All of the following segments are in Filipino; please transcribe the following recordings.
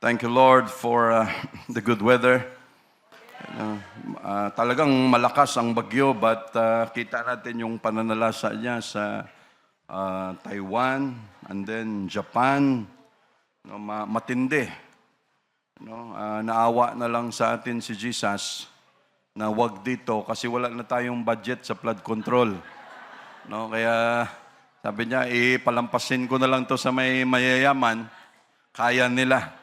Thank you, Lord, for the good weather. Talagang malakas ang bagyo, but kita natin yung pananalasa niya sa Taiwan and then Japan. No, matindi. No? Naawa na lang sa atin si Jesus na wag dito kasi wala na tayong budget sa flood control. No? Kaya sabi niya, palampasin ko na lang to sa may mayayaman, kaya nila.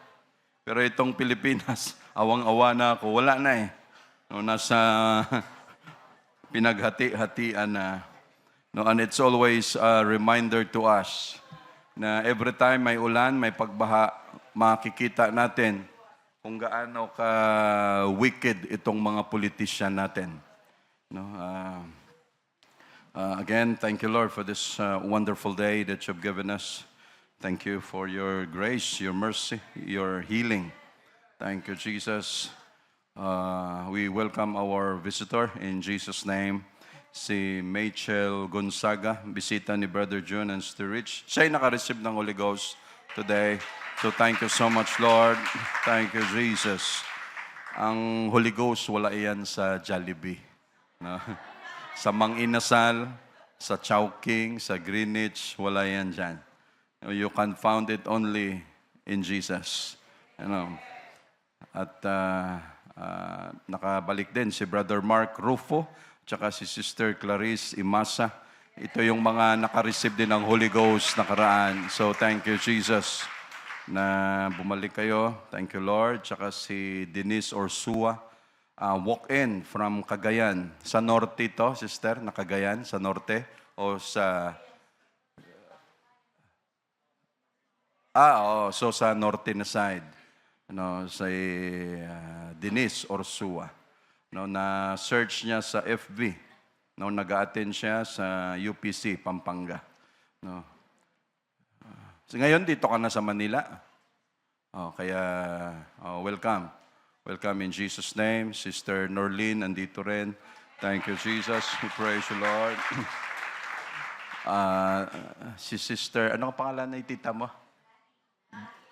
Pero itong Pilipinas, awang-awa na ako. Wala na eh. No, nasa pinaghati-hatian na. No, and it's always a reminder to us na every time may ulan, may pagbaha, makikita natin kung gaano ka-wicked itong mga politician natin. No, again, thank you, Lord, for this wonderful day that you've given us. Thank you for your grace, your mercy, your healing. Thank you, Jesus. We welcome our visitor in Jesus' name, si Machel Gonzaga, bisita ni Brother June and Sister Rich. Siya'y naka-receive ng Holy Ghost today. So thank you so much, Lord. Thank you, Jesus. Ang Holy Ghost, wala iyan sa Jollibee. No? Sa Mang Inasal, sa Chowking, sa Greenwich, wala yan dyan. You can find it only in Jesus. You know. At nakabalik din si Brother Mark Rufo, tsaka si Sister Clarice Imasa. Ito yung mga naka-receive din ng Holy Ghost nakaraan. So thank you, Jesus, na bumalik kayo. Thank you, Lord. Tsaka si Denise Orsua, walk-in from Cagayan. Sa norte ito, Sister, na Cagayan, sa norte o sa... so sa norte na side, no, sa Denise Orsua, no, na search niya sa FB, no, nag-attend siya sa UPC Pampanga, no. So ngayon dito ka na sa Manila. Kaya welcome in Jesus' name. Sister Norlene andito rin. Thank you, Jesus. We praise you, Lord. Si Sister, ano ang pangalan na itita mo?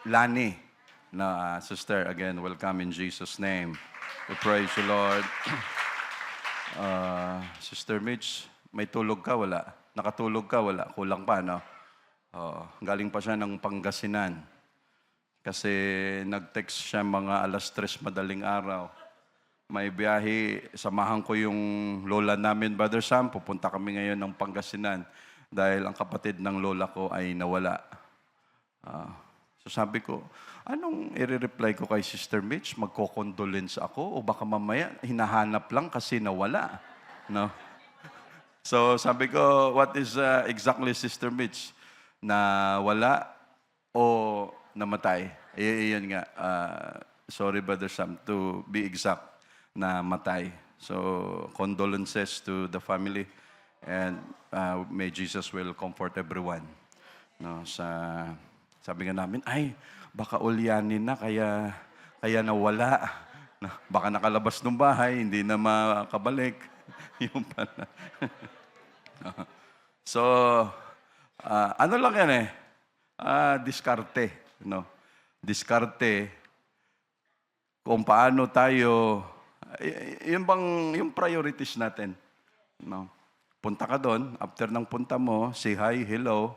Lani. No, Sister, again, welcome in Jesus' name. We praise you, Lord. Sister Mitch, may tulog ka? Wala. Nakatulog ka? Wala. Kulang pa, no? Galing pa siya ng Pangasinan. Kasi nag-text siya mga 3:00 madaling araw. May biyahe, samahan ko yung lola namin, Brother Sam. Pupunta kami ngayon ng Pangasinan dahil ang kapatid ng lola ko ay nawala. So sabi ko, anong i-reply ko kay Sister Mitch? Magko-condolence ako o baka mamaya hinahanap lang kasi nawala. No? So sabi ko, what is exactly Sister Mitch? Nawala o namatay? Iyan nga. Sorry, Brother Sam, to be exact, namatay. So condolences to the family and may Jesus will comfort everyone. No, sabi nga namin, ay, baka ulyanin na, kaya nawala. Baka nakalabas ng bahay, hindi na makabalik. Yung pala. So, ano lang yan eh? Diskarte. No? Diskarte. Kung paano tayo, yung priorities natin. No? Punta ka doon, after ng punta mo, say hi, hello,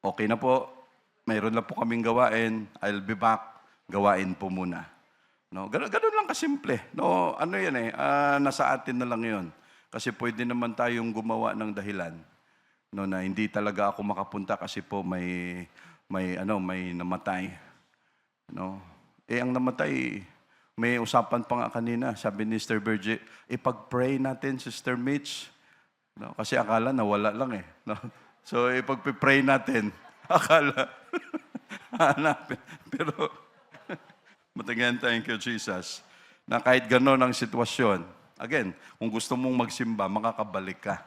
okay na po. Mayroon lang po kaming gawain, I'll be back, gawain po muna. No, ganun lang kasimple. No, ano yan eh, nasa atin na lang yun. Kasi pwede naman tayong gumawa ng dahilan. No, na hindi talaga ako makapunta kasi po may namatay. No, ang namatay, may usapan pa nga kanina, sabi ni Sister Virgie, ipag-pray natin, Sister Mitch. No, kasi akala nawala lang eh. No? So, ipag-pray natin. Akala, hanapin. Pero, but again, thank you, Jesus, na kahit gano'n ang sitwasyon, again, kung gusto mong magsimba, makakabalik ka.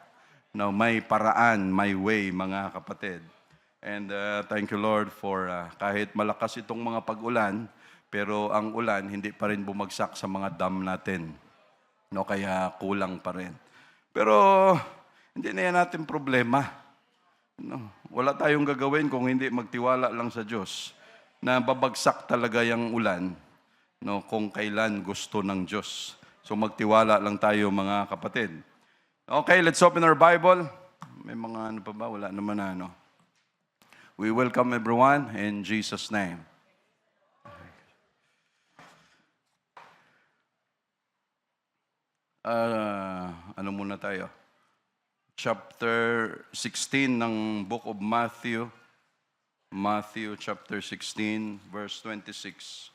No, may paraan, may way, mga kapatid. And thank you, Lord, for kahit malakas itong mga pag-ulan, pero ang ulan, hindi pa rin bumagsak sa mga dam natin. No, kaya kulang pa rin. Pero, hindi na yan natin problema. No, wala tayong gagawin kung hindi magtiwala lang sa Diyos. na babagsak talaga yung ulan, no, kung kailan gusto ng Diyos. So magtiwala lang tayo mga kapatid. Okay, let's open our Bible. May mga ano pa ba? Wala naman na, ano. We welcome everyone in Jesus' name. Ano muna tayo? Chapter 16 ng Book of Matthew. Matthew chapter 16, verse 26.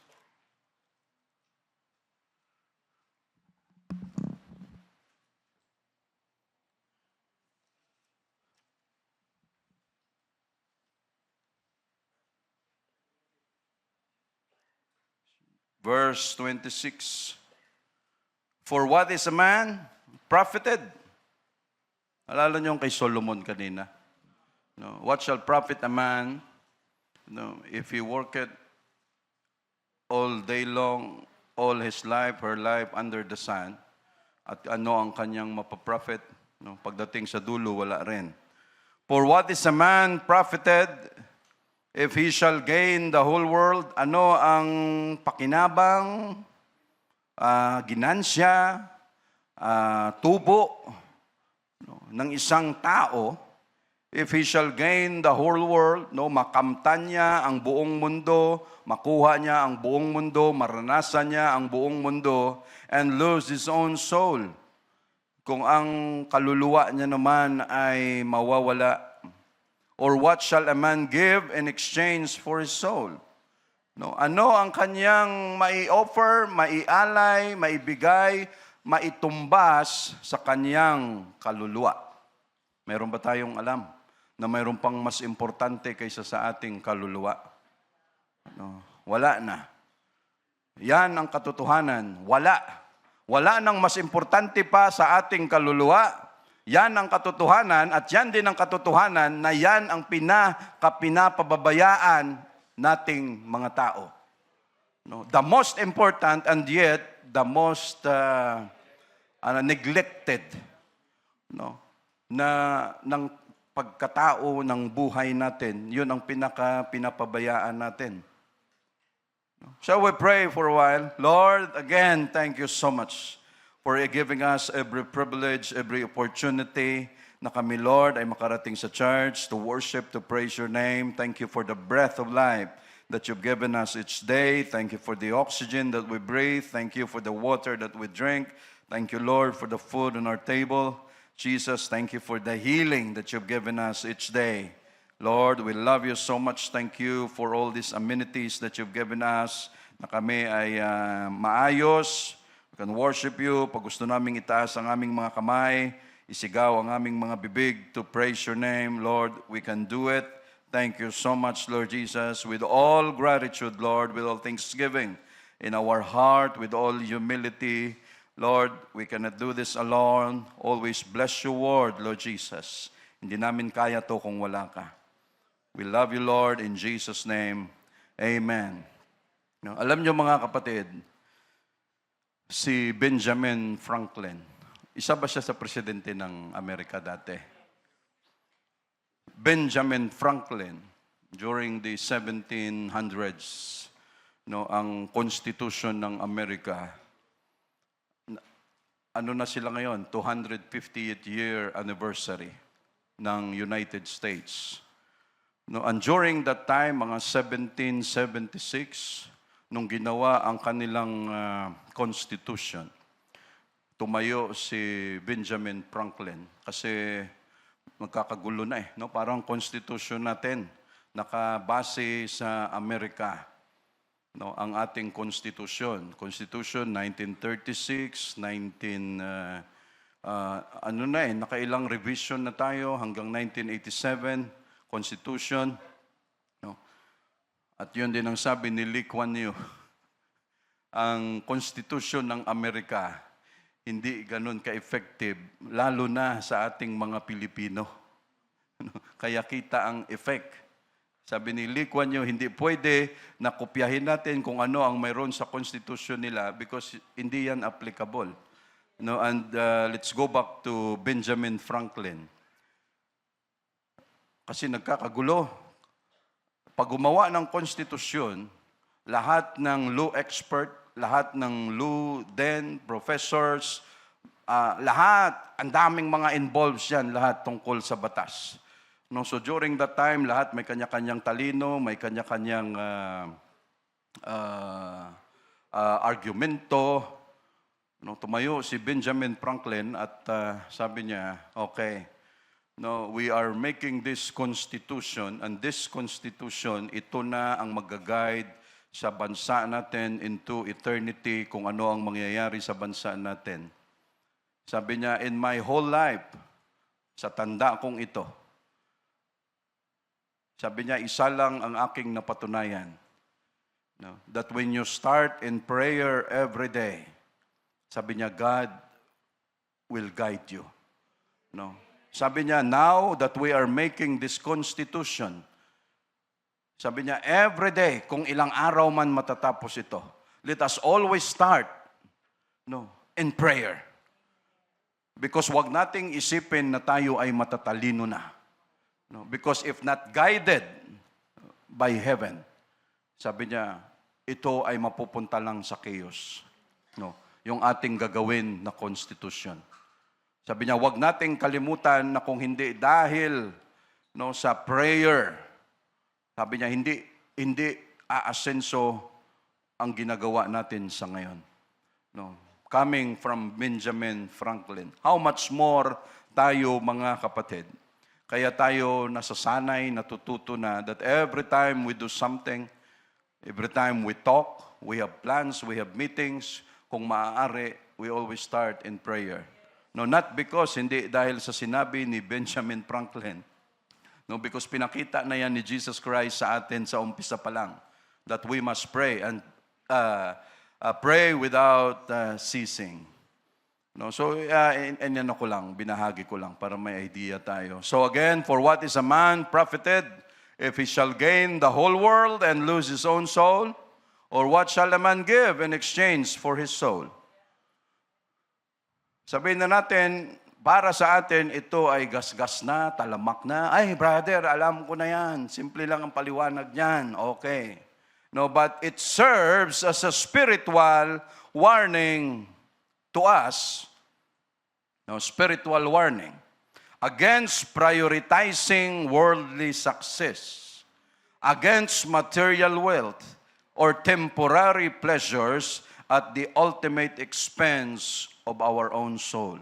Verse 26. For what is a man profited? Alala niyo kay Solomon kanina. No, what shall profit a man, no, if he worketh all day long, all his life, her life under the sun, at ano ang kanyang mapaprofit? No, pagdating sa dulo, wala rin. For what is a man profited if he shall gain the whole world? Ano ang pakinabang, ginansya, tubo ng isang tao if he shall gain the whole world, no, makamtan niya ang buong mundo, makuha niya ang buong mundo, maranasan niya ang buong mundo, and lose his own soul. Kung ang kaluluwa niya naman ay mawawala. Or what shall a man give in exchange for his soul? No, ano ang kanyang mai-offer, maialay, maibigay, maitumbas sa kanyang kaluluwa? Meron ba tayong alam na mayroon pang mas importante kaysa sa ating kaluluwa? No, wala na. Yan ang katotohanan. Wala. Wala nang mas importante pa sa ating kaluluwa. Yan ang katotohanan at yan din ang katotohanan na yan ang pinapababayaan nating mga tao. No, the most important and yet the most neglected, no, na ng pagkatao ng buhay natin, yun ang pinapabayaan natin. Shall we pray for a while? Lord, again, thank you so much for giving us every privilege, every opportunity na kami, Lord, ay makarating sa church to worship, to praise your name. Thank you for the breath of life that you've given us each day. Thank you for the oxygen that we breathe. Thank you for the water that we drink. Thank you, Lord, for the food on our table. Jesus, thank you for the healing that you've given us each day. Lord, we love you so much. Thank you for all these amenities that you've given us, na kami ay maayos. We can worship you. Pag gusto naming itaas ang aming mga kamay, isigaw ang aming mga bibig to praise your name, Lord, we can do it. Thank you so much, Lord Jesus. With all gratitude, Lord, with all thanksgiving in our heart, with all humility, Lord, we cannot do this alone. Always bless your word, Lord Jesus. Hindi namin kaya to kung wala ka. We love you, Lord, in Jesus' name. Amen. No, alam niyo mga kapatid, si Benjamin Franklin, isa ba siya sa presidente ng Amerika dati? Benjamin Franklin, during the 1700s, no, ang Constitution ng Amerika, ano na sila ngayon? 250th year anniversary ng United States. No, and during that time, mga 1776, nung ginawa ang kanilang Constitution, tumayo si Benjamin Franklin kasi magkakagulo na no? Parang Constitution natin, nakabase sa Amerika. No, ang ating Constitution. Constitution 1936, nakailang revision na tayo hanggang 1987, Constitution. No? At yun din ang sabi ni Lee Kuan Yew, ang Constitution ng Amerika hindi ganun ka-effective, lalo na sa ating mga Pilipino. Kaya kita ang effect. Sabi ni Lee Kuan Yew, hindi pwede na kopyahin natin kung ano ang mayroon sa Constitution nila because hindi yan applicable. No, and let's go back to Benjamin Franklin. Kasi nagkakagulo. pag gumawa ng konstitusyon, lahat ng law expert, lahat ng law professors, lahat, ang daming mga involved yan, lahat tungkol sa batas. No, so during that time, lahat may kanya-kanyang talino, may kanya-kanyang argumento. No, tumayo si Benjamin Franklin at sabi niya, okay, no, we are making this constitution, and this constitution, ito na ang mag-guide sa bansa natin into eternity, kung ano ang mangyayari sa bansa natin. Sabi niya, in my whole life, sa tanda kong ito, sabi niya, isa lang ang aking napatunayan. No, that when you start in prayer every day, sabi niya, God will guide you. No? Sabi niya, now that we are making this constitution, sabi niya, every day, kung ilang araw man matatapos ito, let us always start in prayer. Because wag nating isipin na tayo ay matatalino na. No? Because if not guided by heaven, sabi niya, ito ay mapupunta lang sa chaos. No? Yung ating gagawin na constitution. Sabi niya, wag nating kalimutan na kung hindi dahil sa prayer, sabi niya, hindi aasenso ang ginagawa natin sa ngayon. No? Coming from Benjamin Franklin. How much more tayo, mga kapatid? Kaya tayo nasasanay, natututo na that every time we do something, every time we talk, we have plans, we have meetings, kung maaari, we always start in prayer. No, not because, hindi dahil sa sinabi ni Benjamin Franklin. No, because pinakita na yan ni Jesus Christ sa atin sa umpisa pa lang, that we must pray and pray without ceasing. No, so, yan ko lang, binahagi ko lang para may idea tayo. So again, for what is a man profited if he shall gain the whole world and lose his own soul? Or what shall a man give in exchange for his soul? Sabihin na natin, para sa atin, ito ay gasgas na, talamak na. Ay, brother, alam ko na yan. Simple lang ang paliwanag niyan. Okay. No, but it serves as a spiritual warning to us. No, spiritual warning against prioritizing worldly success, against material wealth, or temporary pleasures at the ultimate expense of our own soul.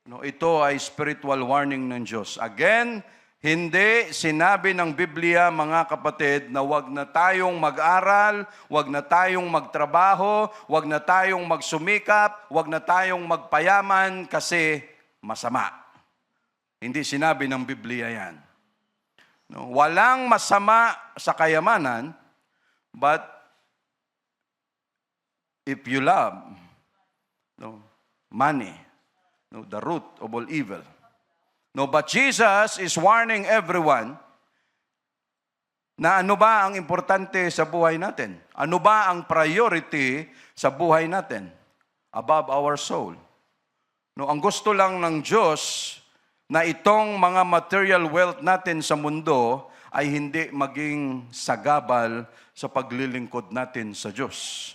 No, ito ay spiritual warning ng Diyos. Again, hindi sinabi ng Biblia, mga kapatid, na wag na tayong mag-aral, wag na tayong magtrabaho, wag na tayong magsumikap, wag na tayong magpayaman kasi masama. Hindi sinabi ng Biblia yan. No, walang masama sa kayamanan, but if you love money, the root of all evil. No, but Jesus is warning everyone na ano ba ang importante sa buhay natin? Ano ba ang priority sa buhay natin? Above our soul. No, ang gusto lang ng Diyos na itong mga material wealth natin sa mundo ay hindi maging sagabal sa paglilingkod natin sa Diyos.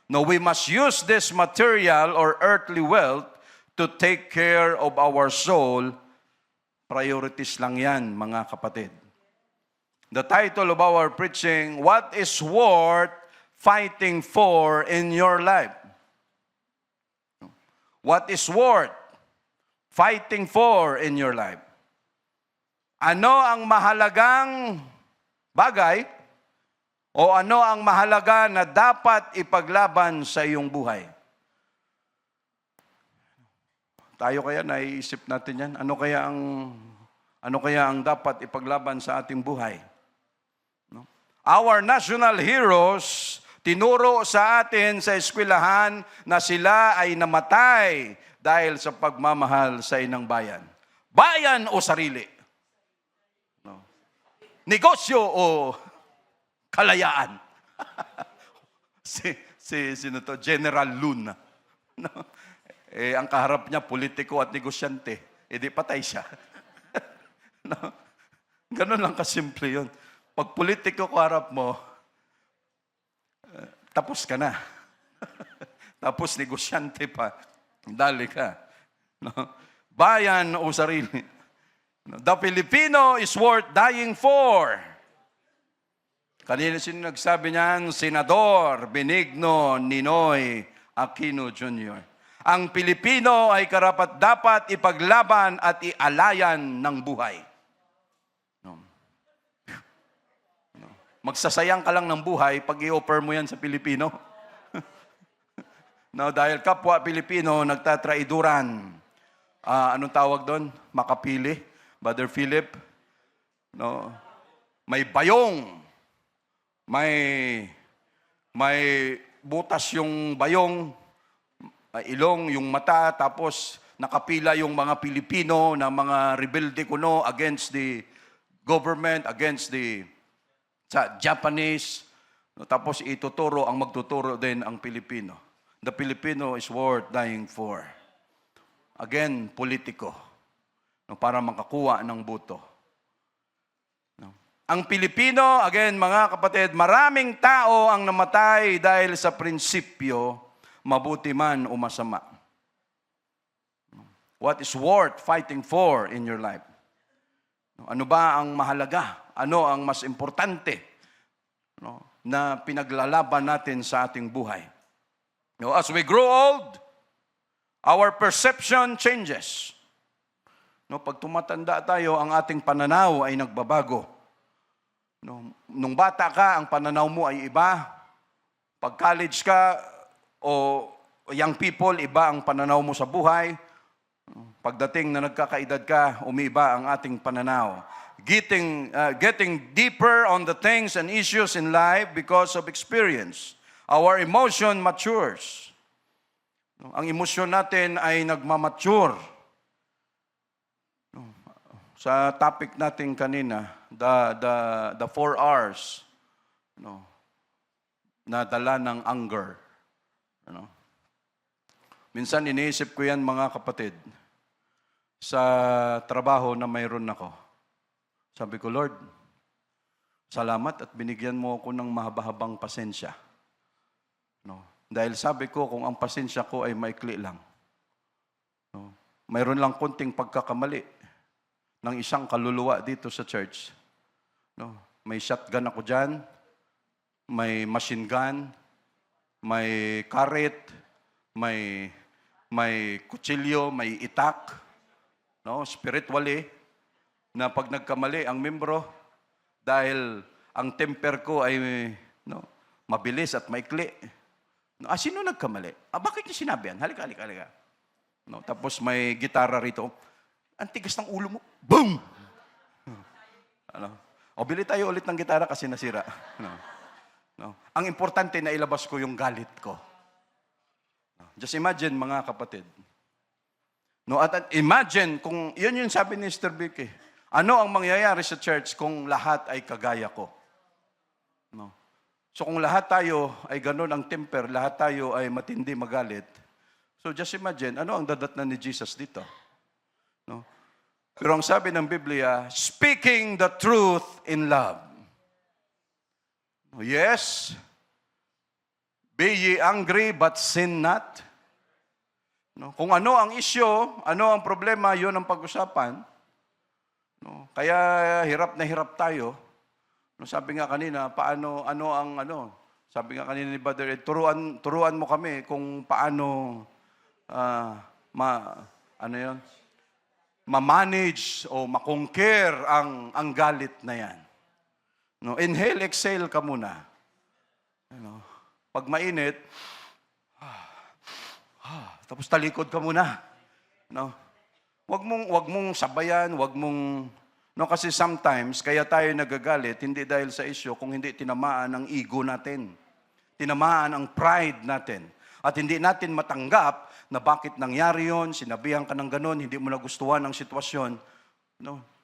No, we must use this material or earthly wealth to take care of our soul. Priorities lang yan, mga kapatid. The title of our preaching, What is worth fighting for in your life? What is worth fighting for in your life? Ano ang mahalagang bagay o ano ang mahalaga na dapat ipaglaban sa iyong buhay? Tayo kaya naiisip natin yan? Ano kaya ang dapat ipaglaban sa ating buhay? No? Our national heroes tinuro sa atin sa eskwelahan na sila ay namatay dahil sa pagmamahal sa inang bayan. Bayan o sarili? No. Negosyo o kalayaan? Sino to? General Luna. No. Ang kaharap niya, politiko at negosyante. Di patay siya. No? Ganun lang kasimple yun. Pag politiko ko harap mo, tapos ka na. Tapos negosyante pa. Dali ka. No? Bayan o sarili. No? The Filipino is worth dying for. Kanina sino nagsabi niyan? Senador Benigno Ninoy Aquino Jr. Ang Pilipino ay karapat-dapat ipaglaban at ialayan ng buhay. No. No. Magsasayang ka lang ng buhay pag i-offer mo yan sa Pilipino. No, dahil kapwa Pilipino nagtatraiduran. Anong tawag doon? Makapili. Brother Philip. No. May bayong. May butas yung bayong, ilong, yung mata, tapos nakapila yung mga Pilipino na mga rebelde kuno against the government, against the Japanese. Tapos ituturo, ang magtuturo din ang Pilipino. The Filipino is worth dying for. Again, politiko. Para makakuha ng boto. Ang Pilipino, again mga kapatid, maraming tao ang namatay dahil sa prinsipyo, mabuti man o masama. What is worth fighting for in your life? Ano ba ang mahalaga? Ano ang mas importante na pinaglalaban natin sa ating buhay? As we grow old, our perception changes. Pag tumatanda tayo, ang ating pananaw ay nagbabago. Nung bata ka, ang pananaw mo ay iba. Pag college ka o young people, iba ang pananaw mo sa buhay. Pagdating na nagkakaedad ka, umiiba ang ating pananaw. Getting deeper on the things and issues in life because of experience. Our emotion matures. Ang emosyon natin ay nagmamature. Sa topic natin kanina, the 4 R's, na dala ng anger. Minsan iniisip ko yan mga kapatid, sa trabaho na mayroon ako. Sabi ko, Lord, salamat at binigyan mo ako ng mahaba-habang pasensya. Dahil sabi ko, kung ang pasensya ko ay maikli lang, mayroon lang konting pagkakamali ng isang kaluluwa dito sa church. May shotgun ako dyan, may machine gun, may karet, may kutsilyo, may itak, spiritually, na pag nagkamali ang membro, dahil ang temper ko ay mabilis at maikli. Sino nagkamali? Bakit niya sinabi yan? Halika. Tapos may gitara rito. Ang tigas ng ulo mo. Boom! Bili tayo ulit ng gitara kasi nasira. Ang importante na ilabas ko yung galit ko. Just imagine, mga kapatid. At imagine kung, yun yung sabi ni Sister Vicky, ano ang mangyayari sa church kung lahat ay kagaya ko? So kung lahat tayo ay ganun ang temper, lahat tayo ay matindi magalit, so just imagine, ano ang dadatnan ni Jesus dito? Pero ang sabi ng Biblia, speaking the truth in love. Yes, be ye angry but sin not. Kung ano ang issue, ano ang problema, yun ang pag-usapan. Kaya hirap na hirap tayo. Sabi nga kanina, sabi nga kanina ni Brother Ed, turuan mo kami kung paano, ma-manage o ma-conquer ang galit na yan. Inhale, exhale ka muna. Pag mainit, tapos talikod ka muna. Wag mong sabayan, kasi sometimes, kaya tayo nagagalit, hindi dahil sa issue, kung hindi tinamaan ang ego natin. Tinamaan ang pride natin. At hindi natin matanggap na bakit nangyari yon, sinabihan ka ng ganun, hindi mo nagustuhan ang sitwasyon.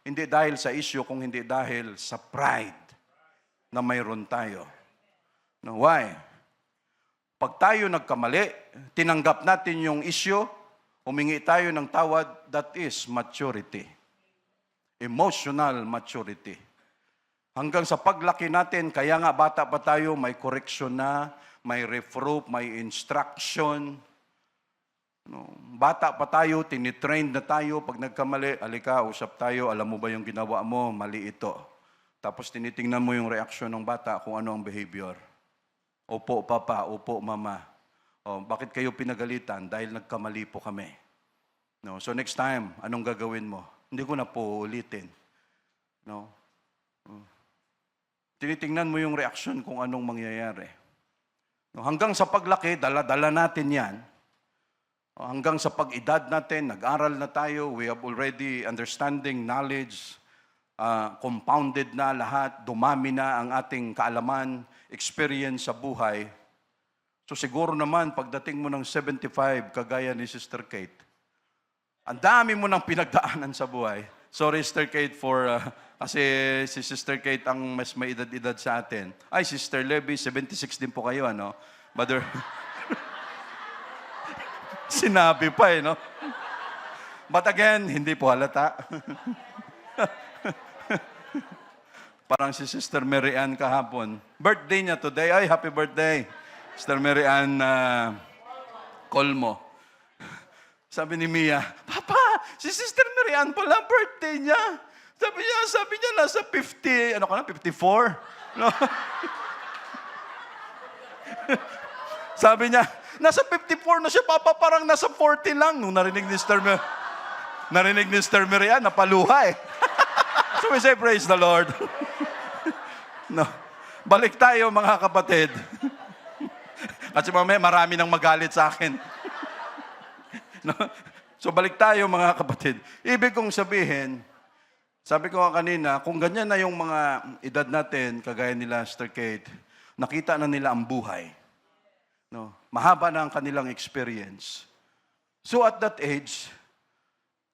Hindi dahil sa issue, kung hindi dahil sa pride na mayroon tayo. Why? Pag tayo nagkamali, tinanggap natin yung issue, humingi tayo ng tawad, that is maturity. Emotional maturity. Hanggang sa paglaki natin, kaya nga bata pa tayo, may correction na, may reproof, may instruction. No, bata pa tayo, tinitrain na tayo. Pag nagkamali, alika, usap tayo, alam mo ba yung ginawa mo? Mali ito. Tapos tinitingnan mo yung reaksyon ng bata kung ano ang behavior. Opo, papa, opo, mama. O, bakit kayo pinagalitan? Dahil nagkamali po kami. No, so next time, anong gagawin mo? Hindi ko na po ulitin. No? Tinitingnan mo yung reaksyon kung anong mangyayari. No, hanggang sa paglaki, dala-dala natin yan. Hanggang sa pag-edad natin, nag-aral na tayo, we have already understanding, knowledge, compounded na lahat, dumami na ang ating kaalaman, experience sa buhay. So siguro naman, pagdating mo ng 75, kagaya ni Sister Kate, ang dami mo nang pinagdaanan sa buhay. Sorry, Sister Kate, kasi si Sister Kate ang mas may edad-edad sa atin. Ay, Sister Levy, 76 din po kayo, ano? Mother... Sinabi pa no? But again, hindi po halata. Parang si Sister Mary Ann kahapon. Birthday niya today. Ay, happy birthday. Sister Mary Ann Colmo. Sabi ni Mia, Papa, si Sister Mary Ann pala, birthday niya. Sabi niya, nasa 50, 54? No? Sabi niya, nasa 54 na siya, Papa, parang nasa 40 lang. Nung narinig ni Sister Mary Ann, napaluha eh. So we say, praise the Lord. No. Balik tayo, mga kapatid. Kasi mamaya, marami nang magalit sa akin. No? So balik tayo, mga kapatid. Ibig kong sabihin, sabi ko nga kanina, kung ganyan na yung mga edad natin, kagaya nila, Sister Kate, nakita na nila ang buhay. No, mahaba na ang kanilang experience. So at that age,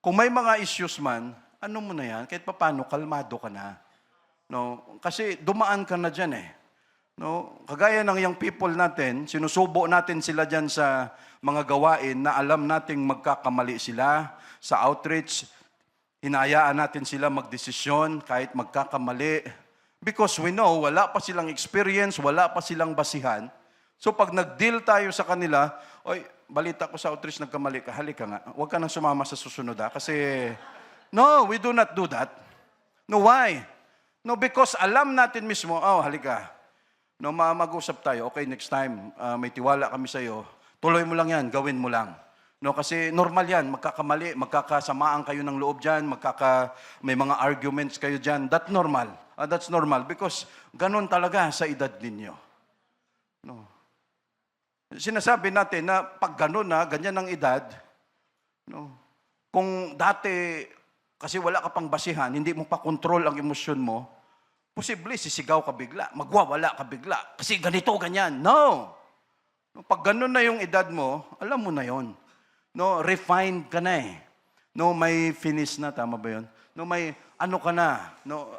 kung may mga issues man, ano mo na yan? Kahit paano, kalmado ka na. No, kasi dumaan ka na dyan eh. No, kagaya ng young people natin, sinusubo natin sila dyan sa mga gawain na alam nating magkakamali sila. Sa outreach, hinayaan natin sila magdesisyon kahit magkakamali. Because we know, wala pa silang experience, wala pa silang basihan. So pag nag-deal tayo sa kanila, oy, balita ko sa outreach, nagkamali ka, halika nga, huwag ka nang sumama sa susunod kasi, no, we do not do that. No, why? No, because alam natin mismo, oh, halika, no, mag-usap tayo, okay, next time, may tiwala kami sa iyo, tuloy mo lang yan, gawin mo lang. No, kasi normal yan, magkakamali, magkakasamaan kayo ng loob dyan, may mga arguments kayo dyan, that's normal. That's normal because ganun talaga sa edad ninyo. No. Sinasabi natin na pag gano'n na, ganyan ang edad, no, kung dati, kasi wala ka pang basihan, hindi mo pa control ang emosyon mo, posible sisigaw ka bigla, magwawala ka bigla, kasi ganito, ganyan. No! Pag gano'n na yung edad mo, alam mo na yon. No, refined ka na eh. No, may finish na, tama ba yun? No, may ano ka na. No,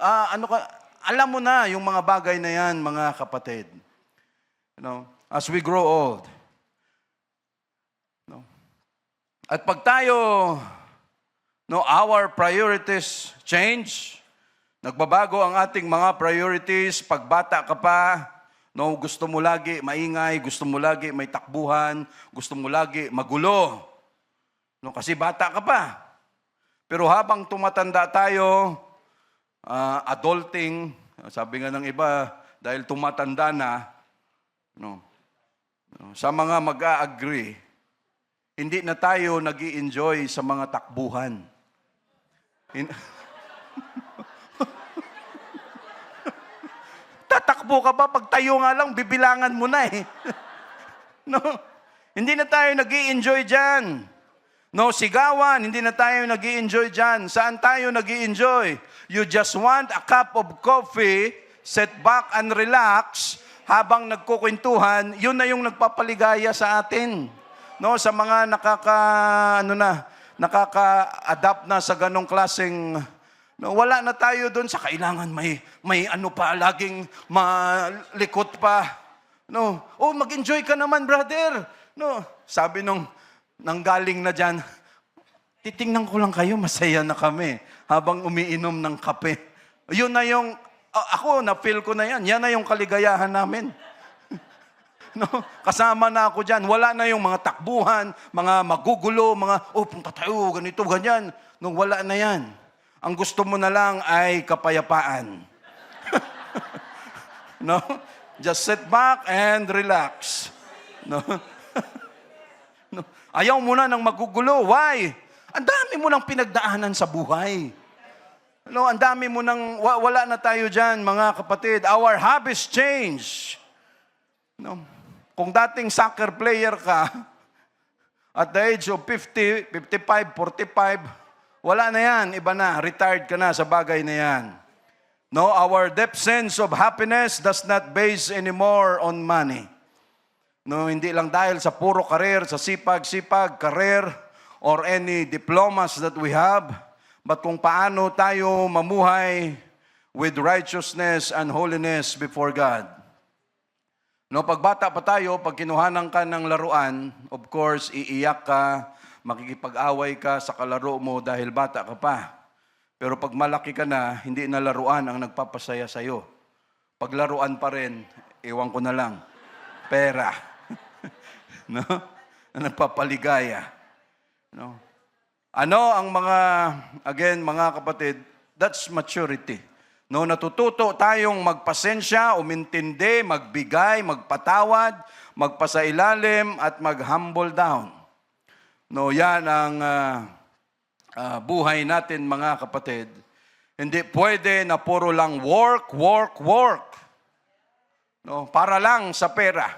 alam mo na yung mga bagay na yan, mga kapatid. You know, as we grow old. No? At pag tayo, no, our priorities change. Nagbabago ang ating mga priorities. Pag bata ka pa, no, gusto mo lagi maingay, gusto mo lagi may takbuhan, gusto mo lagi magulo. No, kasi bata ka pa. Pero habang tumatanda tayo, adulting, sabi nga ng iba, dahil tumatanda na, no, sa mga mag-a-agree, hindi na tayo nag-i-enjoy sa mga takbuhan. Tatakbo ka ba? Pag tayo nga lang, bibilangan mo na eh. No, hindi na tayo nag-i-enjoy dyan. No, sigawan, hindi na tayo nag-i-enjoy dyan. Saan tayo nag-i-enjoy? You just want a cup of coffee, sit back and relax, habang nagkukwentuhan, yun na yung nagpapaligaya sa atin. No, sa mga nakaka-adapt na sa ganong klaseng, no, wala na tayo doon sa kailangan may ano pa, laging malikot pa. No, oh, mag-enjoy ka naman, brother. No, sabi nanggaling na dyan, titingnan ko lang kayo, masaya na kami habang umiinom ng kape. Yun na yung Ako, na-feel ko na yan. Yan na yung kaligayahan namin. No? Kasama na ako dyan. Wala na yung mga takbuhan, mga magugulo, mga, punta tayo, ganito, ganyan. Nung wala na yan. Ang gusto mo na lang ay kapayapaan. No? Just sit back and relax. No? No? Ayaw mo na ng magugulo. Why? Ang dami mo nang pinagdaanan sa buhay. No, ang dami mo nang, wala na tayo dyan, mga kapatid. Our habits change. No? Kung dating soccer player ka, at the age of 50, 55, 45, wala na yan, iba na, retired ka na sa bagay na yan. No, our depth sense of happiness does not base anymore on money. No, hindi lang dahil sa puro career, sa sipag-sipag, career, or any diplomas that we have, but kung paano tayo mamuhay with righteousness and holiness before God. No, pag bata pa tayo, pag kinuhanan ka ng laruan, of course, iiyak ka, makikipag-away ka sa kalaro mo dahil bata ka pa. Pero pag malaki ka na, hindi na laruan ang nagpapasaya sa'yo. Pag laruan pa rin, ewan ko na lang, pera. No? Na nagpapaligaya. No? Ano ang mga kapatid, that's maturity. No, natututo tayong magpasensya, umintindi, magbigay, magpatawad, magpasailalim, at mag-humble down. No, yan ang buhay natin, mga kapatid. Hindi pwede na puro lang work, work, work. No, para lang sa pera.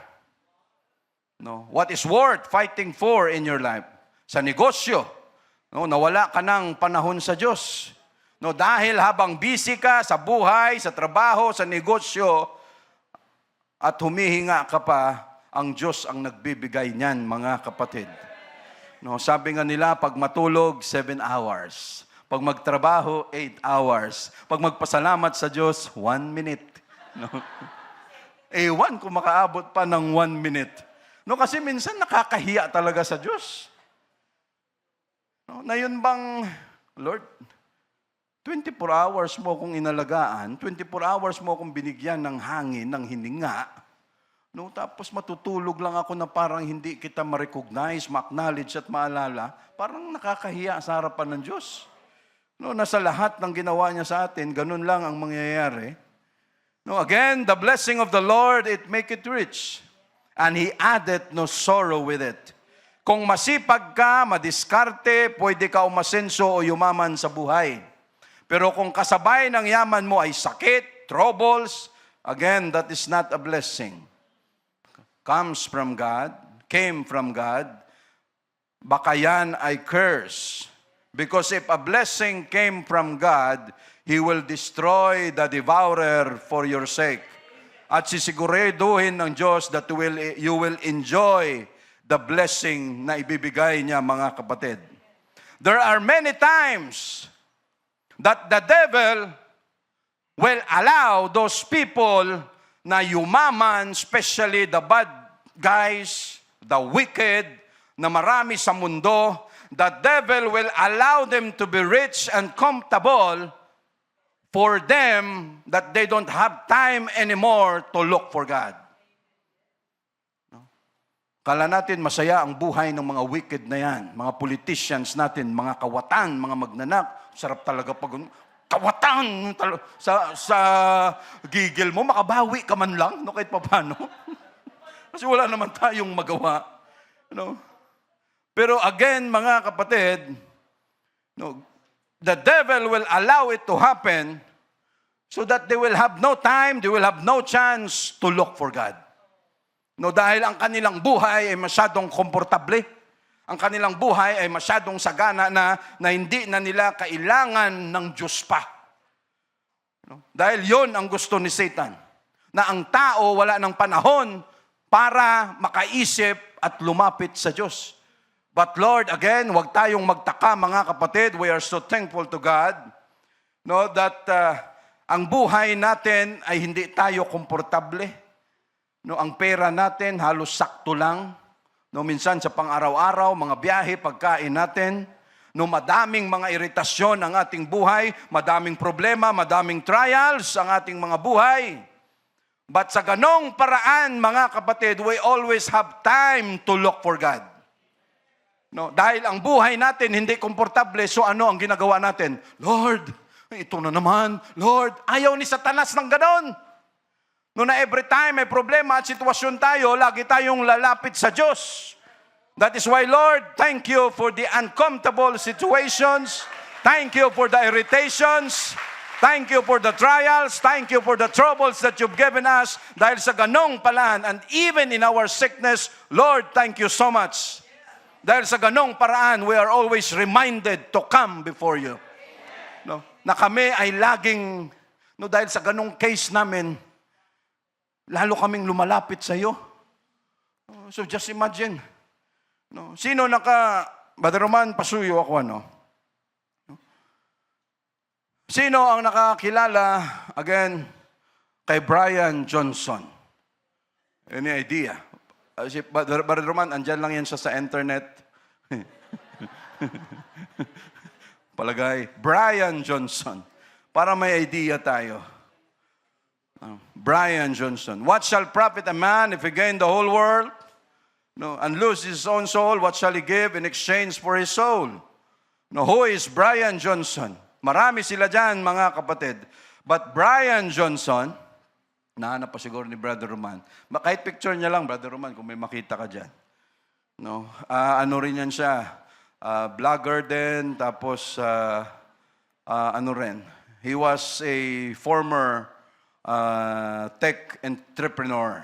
No, what is worth fighting for in your life? Sa negosyo, no, nawala ka ng panahon sa Diyos. No, dahil habang busy ka sa buhay, sa trabaho, sa negosyo, at humihinga ka pa, ang Diyos ang nagbibigay niyan, mga kapatid. No, sabi nga nila, pag matulog, 7 hours. Pag magtrabaho, 8 hours. Pag magpasalamat sa Diyos, 1 minute. No? Ewan kung makaabot pa ng 1 minute. No, kasi minsan nakakahiya talaga sa Diyos. No, na yun bang, Lord, 24 hours mo akong inalagaan, 24 hours mo akong binigyan ng hangin, ng hininga, no, tapos matutulog lang ako na parang hindi kita ma-recognize, ma-acknowledge at maalala, parang nakakahiya sa harapan ng Diyos. No, nasa lahat ng ginawa niya sa atin, ganun lang ang mangyayari. No, again, the blessing of the Lord, it make it rich, and He added no sorrow with it. Kung masipag ka, madiskarte, pwede ka umasenso o yumaman sa buhay. Pero kung kasabay ng yaman mo ay sakit, troubles, again, that is not a blessing. Comes from God, came from God, baka yan ay curse. Because if a blessing came from God, He will destroy the devourer for your sake. At sisiguraduhin ng Diyos that you will enjoy the blessing na ibibigay niya, mga kapatid. There are many times that the devil will allow those people na yumaman, especially the bad guys, the wicked, na marami sa mundo, the devil will allow them to be rich and comfortable for them that they don't have time anymore to look for God. Kala natin masaya ang buhay ng mga wicked na yan, mga politicians natin, mga kawatan, mga magnanak. Sarap talaga pag kawatan sa gigil mo, makabawi ka man lang, no, kahit paano. Kasi wala naman tayong magawa. No? Pero again, mga kapatid, no, the devil will allow it to happen so that they will have no time, they will have no chance to look for God. No, dahil ang kanilang buhay ay masyadong komportable. Ang kanilang buhay ay masyadong sagana na hindi na nila kailangan ng Diyos pa. No? Dahil yon ang gusto ni Satan. Na ang tao wala ng panahon para makaisip at lumapit sa Diyos. But Lord, again, huwag tayong magtaka, mga kapatid. We are so thankful to God, no, that ang buhay natin ay hindi tayo komportable. No, ang pera natin halos sakto lang. No, minsan sa pang-araw-araw, mga biyahe, pagkain natin. No, madaming mga iritasyon ang ating buhay, madaming problema, madaming trials ang ating mga buhay. But sa ganong paraan, mga kapatid, we always have time to look for God. No, dahil ang buhay natin hindi komportable, so ano ang ginagawa natin? Lord, ito na naman. Lord, ayaw ni Satanas ng ganon. No, na every time may problema at sitwasyon tayo, lagi tayong lalapit sa Diyos. That is why, Lord, thank you for the uncomfortable situations. Thank you for the irritations. Thank you for the trials. Thank you for the troubles that you've given us. Dahil sa ganong palaan, and even in our sickness, Lord, thank you so much. Dahil sa ganong paraan, we are always reminded to come before you. No? Na kami ay laging, no, dahil sa ganong case namin, lalo kaming lumalapit sa iyo. So just imagine, no, sino Brother Roman, pasuyo ako, ano? Sino ang nakakilala, again, kay Brian Johnson? Any idea? Si Brother Roman, andyan lang yan siya sa internet. Palagay, Brian Johnson. Para may idea tayo. Brian Johnson. What shall profit a man if he gain the whole world? No, and lose his own soul, what shall he give in exchange for his soul? No, who is Brian Johnson? Marami sila dyan, mga kapatid. But Brian Johnson, nahanap pa siguro ni Brother Roman. Kahit picture niya lang, Brother Roman, kung may makita ka dyan. No, ano rin yan siya? Vlogger din, tapos ano rin. He was a former tech entrepreneur.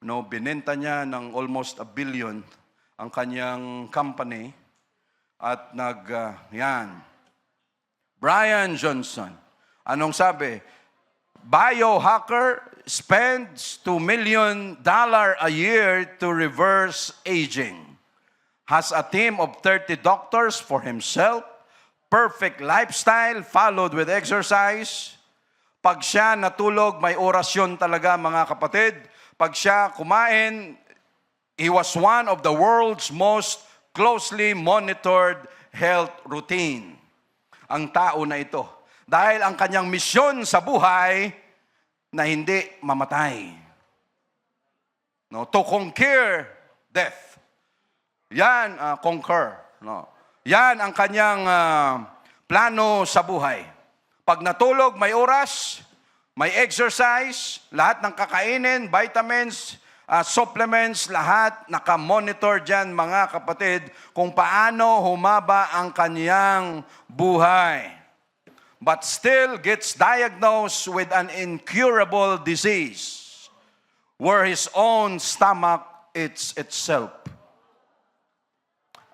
No, binenta niya ng almost $1 billion ang kanyang company at yan. Brian Johnson. Anong sabi? Biohacker spends $2 million a year to reverse aging. Has a team of 30 doctors for himself. Perfect lifestyle followed with exercise. Pag siya natulog, may orasyon talaga, mga kapatid. Pag siya kumain, he was one of the world's most closely monitored health routine. Ang tao na ito. Dahil ang kanyang misyon sa buhay na hindi mamatay. No, to conquer death. Yan, conquer. No. Yan ang kanyang plano sa buhay. Pag natulog, may oras, may exercise, lahat ng kakainin, vitamins, supplements, lahat nakamonitor dyan, mga kapatid, kung paano humaba ang kanyang buhay. But still gets diagnosed with an incurable disease where his own stomach eats itself.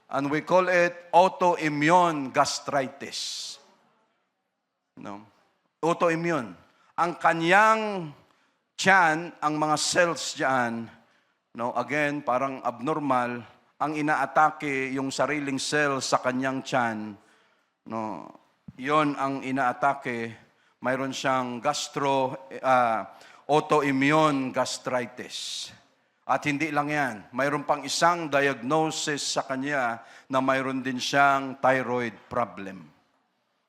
And we call it autoimmune gastritis. No? Autoimmune. Ang kanyang tiyan, ang mga cells diyan, no, again, parang abnormal, ang inaatake yung sariling cells sa kanyang tiyan, no, yon ang inaatake, mayroon siyang autoimmune gastritis. At hindi lang yan, mayroon pang isang diagnosis sa kanya na mayroon din siyang thyroid problem.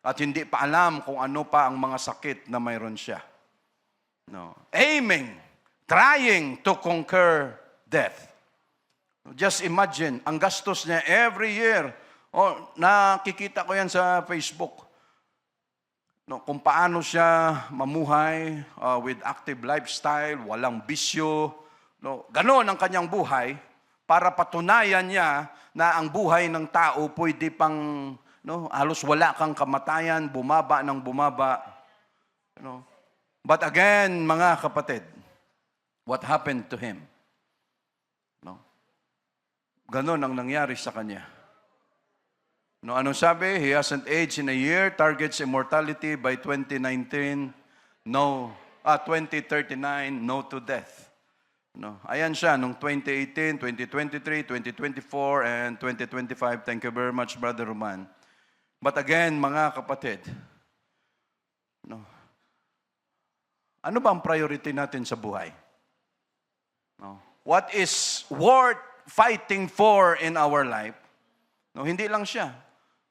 At hindi pa alam kung ano pa ang mga sakit na mayroon siya. No. Aiming, trying to conquer death. Just imagine, ang gastos niya every year. Nakikita ko yan sa Facebook. No, kung paano siya mamuhay with active lifestyle, walang bisyo. No, ganon ang kanyang buhay para patunayan niya na ang buhay ng tao pwede pang, no, halos wala kang kamatayan, bumaba ng bumaba. No. But again, mga kapatid, what happened to him? No. Ganon ang nangyari sa kanya. No, anong sabi? He hasn't aged in a year, targets immortality by 2019, 2039, no to death. No, ayan siya nung 2018, 2023, 2024, and 2025. Thank you very much, Brother Roman. But again, mga kapatid, no, ano ba ang priority natin sa buhay? No, what is worth fighting for in our life? No, hindi lang siya.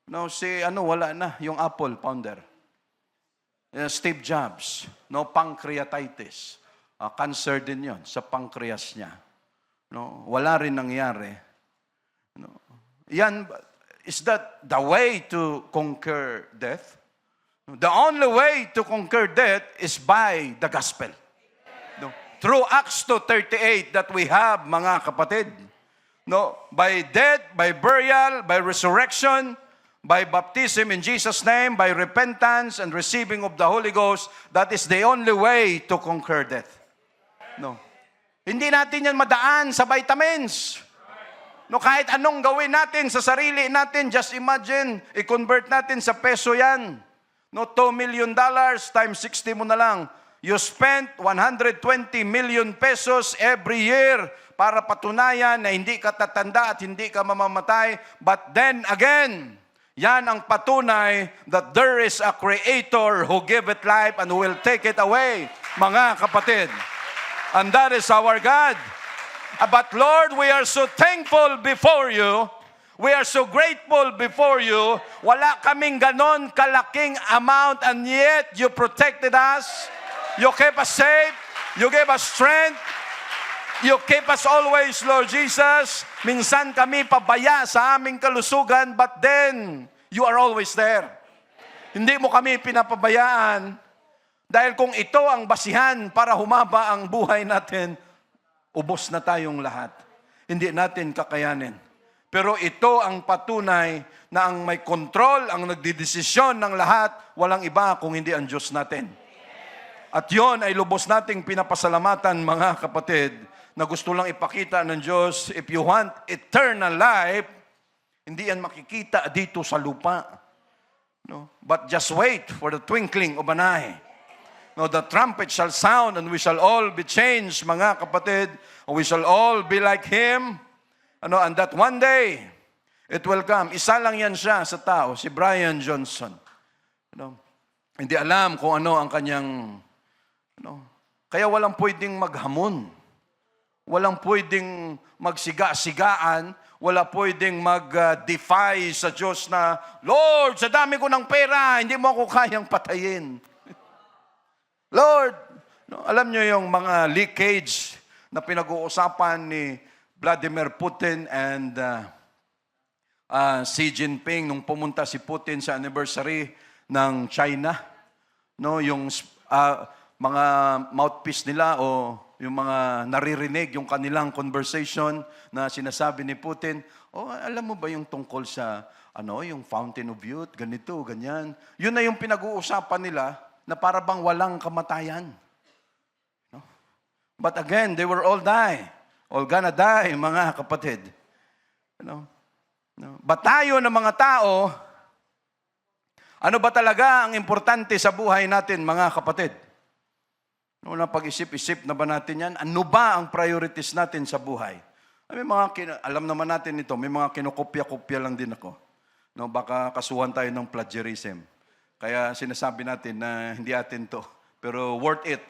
No, wala na, yung Apple founder. Steve Jobs, no, pancreatitis. Cancer din yon sa pancreas niya. No, wala rin nangyari. No. Is that the way to conquer death? The only way to conquer death is by the gospel. No, through Acts 2:38 that we have, mga kapatid. No, by death, by burial, by resurrection, by baptism in Jesus' name, by repentance and receiving of the Holy Ghost, that is the only way to conquer death. No. Hindi natin yan madaan sa vitamins. No, kahit anong gawin natin sa sarili natin, just imagine, i-convert natin sa peso yan. No, $2 million times 60 mo na lang. You spent 120 million pesos every year para patunayan na hindi ka tatanda at hindi ka mamamatay. But then again, yan ang patunay that there is a Creator who gave it life and who will take it away, mga kapatid. And that is our God. But Lord, we are so thankful before you. We are so grateful before you. Wala kaming ganon kalaking amount and yet you protected us. You kept us safe. You gave us strength. You keep us always, Lord Jesus. Minsan kami pabaya sa aming kalusugan, but then, you are always there. Hindi mo kami pinapabayaan. Dahil kung ito ang basihan para humaba ang buhay natin, ubos na tayong lahat. Hindi natin kakayanin. Pero ito ang patunay na ang may kontrol, ang nagdidesisyon ng lahat, walang iba kung hindi ang Diyos natin. At yon ay lubos nating pinapasalamatan, mga kapatid, na gusto lang ipakita ng Diyos, if you want eternal life, hindi yan makikita dito sa lupa. No? But just wait for the twinkling of an eye. No, the trumpet shall sound and we shall all be changed, mga kapatid. We shall all be like Him. And that one day, it will come. Isa lang yan siya sa tao, si Brian Johnson. Hindi alam kung ano ang kanyang... Kaya walang pwedeng maghamon. Walang pwedeng magsiga-sigaan. Wala pwedeng mag-defy sa Diyos na, Lord, sa dami ko ng pera, hindi mo ako kayang patayin. Lord, alam nyo yung mga leakage na pinag-uusapan ni Vladimir Putin and Xi Jinping nung pumunta si Putin sa anniversary ng China. No, yung mga mouthpiece nila o yung mga naririnig, yung kanilang conversation na sinasabi ni Putin, alam mo ba yung tungkol sa yung Fountain of Youth, ganito, ganyan. Yun na yung pinag-uusapan nila na para bang walang kamatayan. No? But again, they were all gonna die, mga kapatid. No? But tayo na mga tao, ano ba talaga ang importante sa buhay natin, mga kapatid? Pag-isip-isip na ba natin yan? Ano ba ang priorities natin sa buhay? May alam naman natin ito, may mga kinokopya-kopya lang din ako. No, baka kasuhan tayo ng plagiarism. Kaya sinasabi natin na hindi atin to, pero worth it.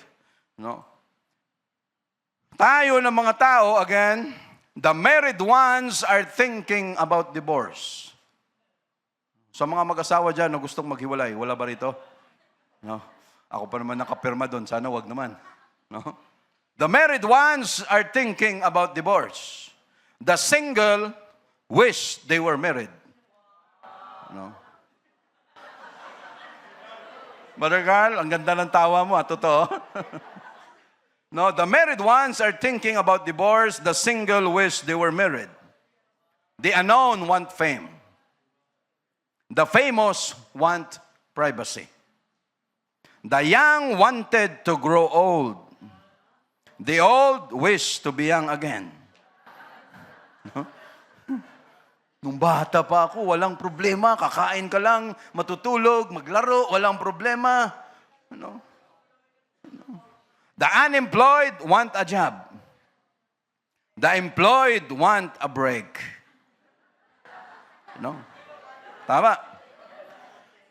No? Tayo ng mga tao, again, the married ones are thinking about divorce. Sa mga mag-asawa dyan na gustong maghiwalay, wala ba rito? No? Ako pa naman nakapirma doon, sana wag naman. No? The married ones are thinking about divorce. The single wish they were married. No? Brother Carl, ang ganda ng tawa mo, totoo. No, the married ones are thinking about divorce. The single wish they were married. The unknown want fame. The famous want privacy. The young wanted to grow old. The old wish to be young again. No? Nung bata pa ako, walang problema. Kakain ka lang, matutulog, maglaro, walang problema. No? The unemployed want a job. The employed want a break. No? Tama.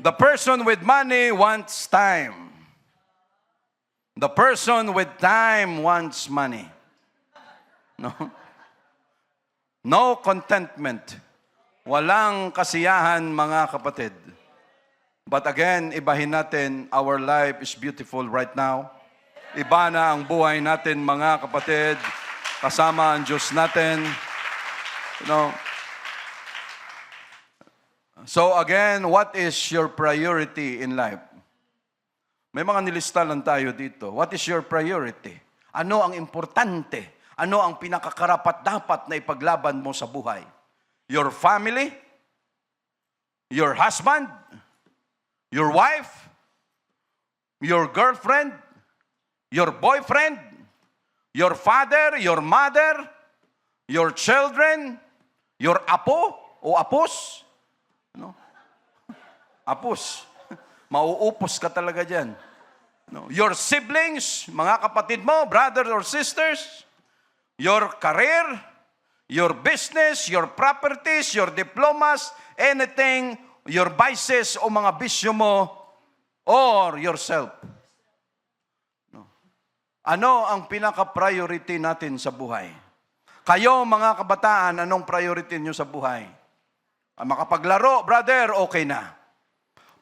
The person with money wants time. The person with time wants money. No? No contentment. Walang kasiyahan, mga kapatid. But again, ibahin natin, our life is beautiful right now. Iba na ang buhay natin, mga kapatid. Kasama ang Diyos natin. You know. So again, what is your priority in life? May mga nilista lang tayo dito. What is your priority? Ano ang importante? Ano ang pinakakarapat-dapat na ipaglaban mo sa buhay? Your family? Your husband? Your wife? Your girlfriend? Your boyfriend? Your father? Your mother? Your children? Your apo o apos? No? Apos. Mauupos ka talaga dyan. No? Your siblings, mga kapatid mo, brothers or sisters, your career, your business, your properties, your diplomas, anything, your vices o mga bisyo mo, or yourself. No? Ano ang pinaka-priority natin sa buhay? Kayo, mga kabataan, anong priority nyo sa buhay? Makapaglaro, brother, okay na.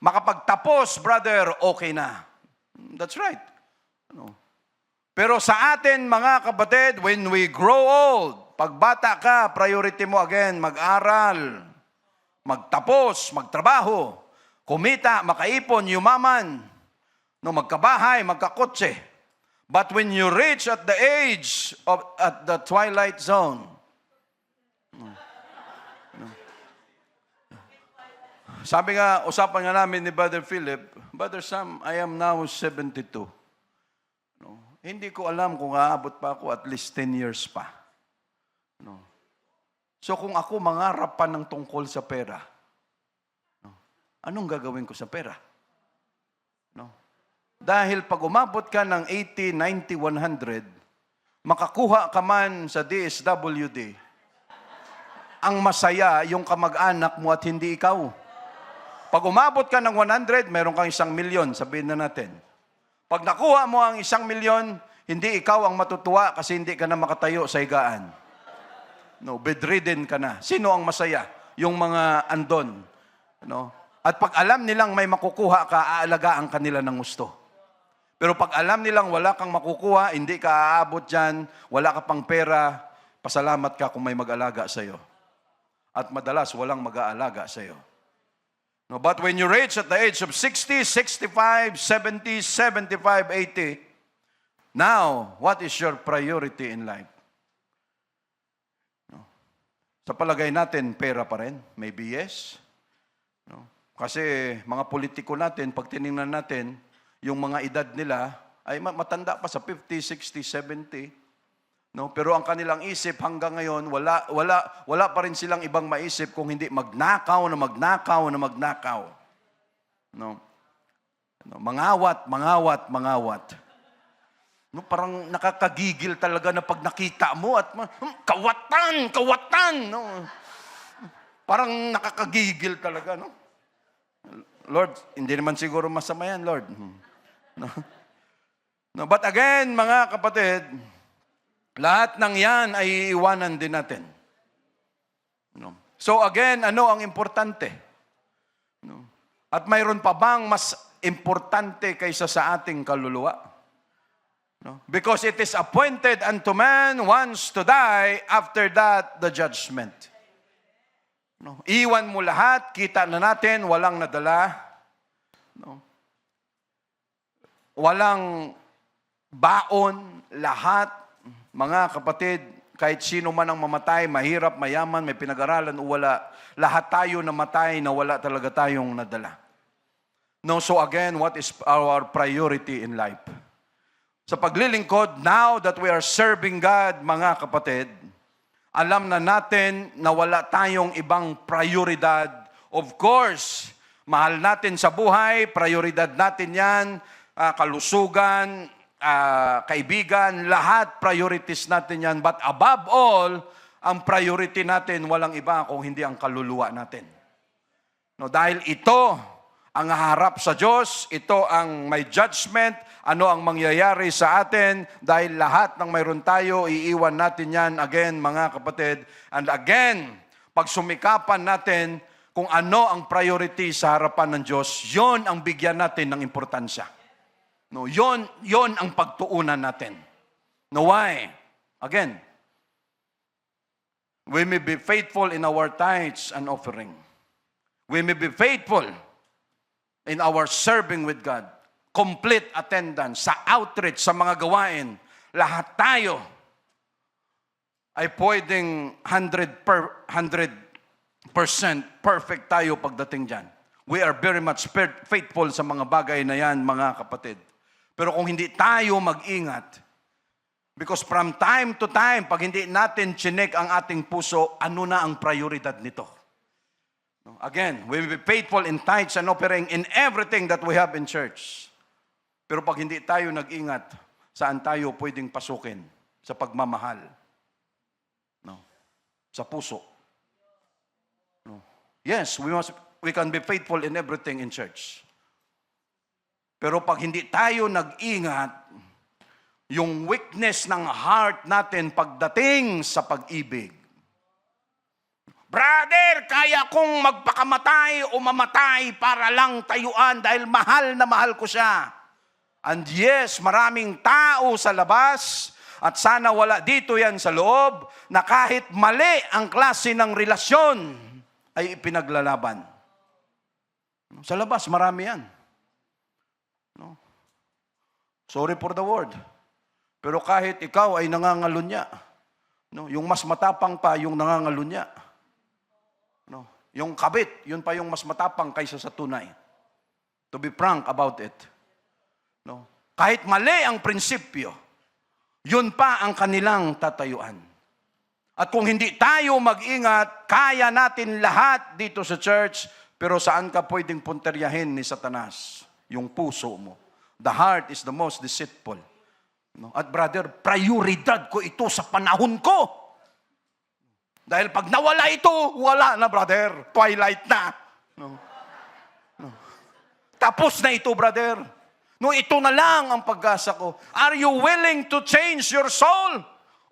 Makapagtapos, brother, okay na. That's right. No? Pero sa atin, mga kapatid, when we grow old, pagbata ka, priority mo again, mag-aral, magtapos, magtrabaho, kumita, makaipon, yumaman, no, magkabahay, magkakotse. But when you reach at the age of at the twilight zone, sabi nga, usapan nga namin ni Brother Philip, Brother Sam, I am now 72. No, hindi ko alam kung aabot pa ako at least 10 years pa. No. So kung ako mangarap pa ng tungkol sa pera, no, anong gagawin ko sa pera? No. Dahil pag umabot ka ng 80, 90, 100, makakuha ka man sa DSWD, ang masaya yung kamag-anak mo at hindi ikaw. Pag umabot ka ng 100, meron kang 1 milyon, sabihin na natin. Pag nakuha mo ang 1 milyon, hindi ikaw ang matutuwa kasi hindi ka na makatayo sa higaan. No, bedridden ka na. Sino ang masaya? Yung mga andon. No? At pag alam nilang may makukuha ka, aalagaan ka nila ng gusto. Pero pag alam nilang wala kang makukuha, hindi ka aabot dyan, wala ka pang pera, pasalamat ka kung may mag-alaga sa'yo. At madalas, walang mag-aalaga sa'yo. No, but when you reach at the age of 60, 65, 70, 75, 80, now, what is your priority in life? Sa palagay natin, pera pa rin. Maybe yes. No? Kasi mga politiko natin, pag tinignan natin, yung mga edad nila ay matanda pa sa 50, 60, 70. No? Pero ang kanilang isip hanggang ngayon, wala pa rin silang ibang maisip kung hindi magnakaw na magnakaw na magnakaw. No? No? Mangawat. No, parang nakakagigil talaga na pag nakita mo at kawatan. No? Parang nakakagigil talaga. No? Lord, hindi naman siguro masama yan, Lord. No? No, but again, mga kapatid, lahat ng yan ay iiwanan din natin. No? So again, ano ang importante? No? At mayroon pa bang mas importante kaysa sa ating kaluluwa? No? Because it is appointed unto man once to die, after that, the judgment. No? Iwan mo lahat, kita na natin, walang nadala. No? Walang baon, lahat. Mga kapatid, kahit sino man ang mamatay, mahirap, mayaman, may pinag-aralan o wala, lahat tayo namatay na wala talaga tayong nadala. No, so again, what is our priority in life? Sa paglilingkod, now that we are serving God, mga kapatid, alam na natin na wala tayong ibang prioridad. Of course, mahal natin sa buhay, prioridad natin yan, kalusugan, kaibigan, lahat priorities natin yan. But above all, ang priority natin walang iba kung hindi ang kaluluwa natin. No, dahil ito ang harap sa Diyos, ito ang may judgment, ano ang mangyayari sa atin, dahil lahat ng mayroon tayo, iiwan natin yan again, mga kapatid. And again, Pagsumikapan natin kung ano ang priority sa harapan ng Diyos, yon ang bigyan natin ng importansya. No, yon ang pagtuunan natin. No, why? Again, we may be faithful in our tithes and offering. We may be faithful in our serving with God. Complete attendance, sa outreach, sa mga gawain. Lahat tayo ay pwedeng 100% perfect tayo pagdating dyan. We are very much faithful sa mga bagay na yan, mga kapatid. Pero kung hindi tayo mag-ingat, because from time to time, pag hindi natin chinek ang ating puso, ano na ang prioridad nito? Again, we will be faithful in tithes and offering in everything that we have in church. Pero pag hindi tayo nag-ingat, saan tayo pwedeng pasukin? Sa pagmamahal. No. Sa puso. No. Yes, we can be faithful in everything in church. Pero pag hindi tayo nag-ingat, yung weakness ng heart natin pagdating sa pag-ibig. Brother, kaya kong magpakamatay o mamatay para lang tayuan dahil mahal na mahal ko siya. And yes, maraming tao sa labas at sana wala dito yan sa loob na kahit mali ang klase ng relasyon ay ipinaglalaban. Sa labas, marami yan. No? Sorry for the word. Pero kahit ikaw ay nangangalunya, no? Yung mas matapang pa yung nangangalunya. No? Yung kabit, yun pa yung mas matapang kaysa sa tunay. To be frank about it. No? Kahit mali ang prinsipyo, yun pa ang kanilang tatayuan. At kung hindi tayo mag-ingat, kaya natin lahat dito sa church, pero saan ka pwedeng punteryahin ni Satanas? Yung puso mo. The heart is the most deceitful. No? At brother, prioridad ko ito sa panahon ko. Dahil pag nawala ito, wala na brother. Twilight na. No? No. Tapos na ito brother. No, ito na lang ang pag-asa ko. Are you willing to change your soul?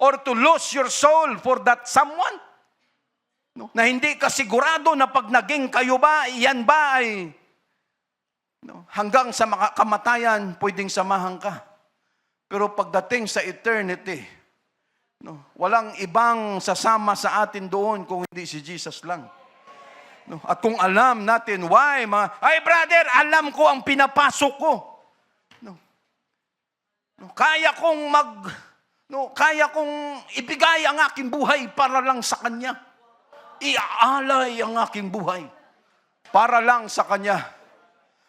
Or to lose your soul for that someone? No? Na hindi ka sigurado na pag naging kayo ba, yan ba ay no, hanggang sa kamatayan, pwedeng samahan ka. Pero pagdating sa eternity, no, walang ibang sasama sa atin doon kung hindi si Jesus lang. No, at kung alam natin why, ay brother, alam ko ang pinapasok ko. No, no, kaya kong ibigay ang aking buhay para lang sa Kanya. Iaalay ang aking buhay para lang sa Kanya.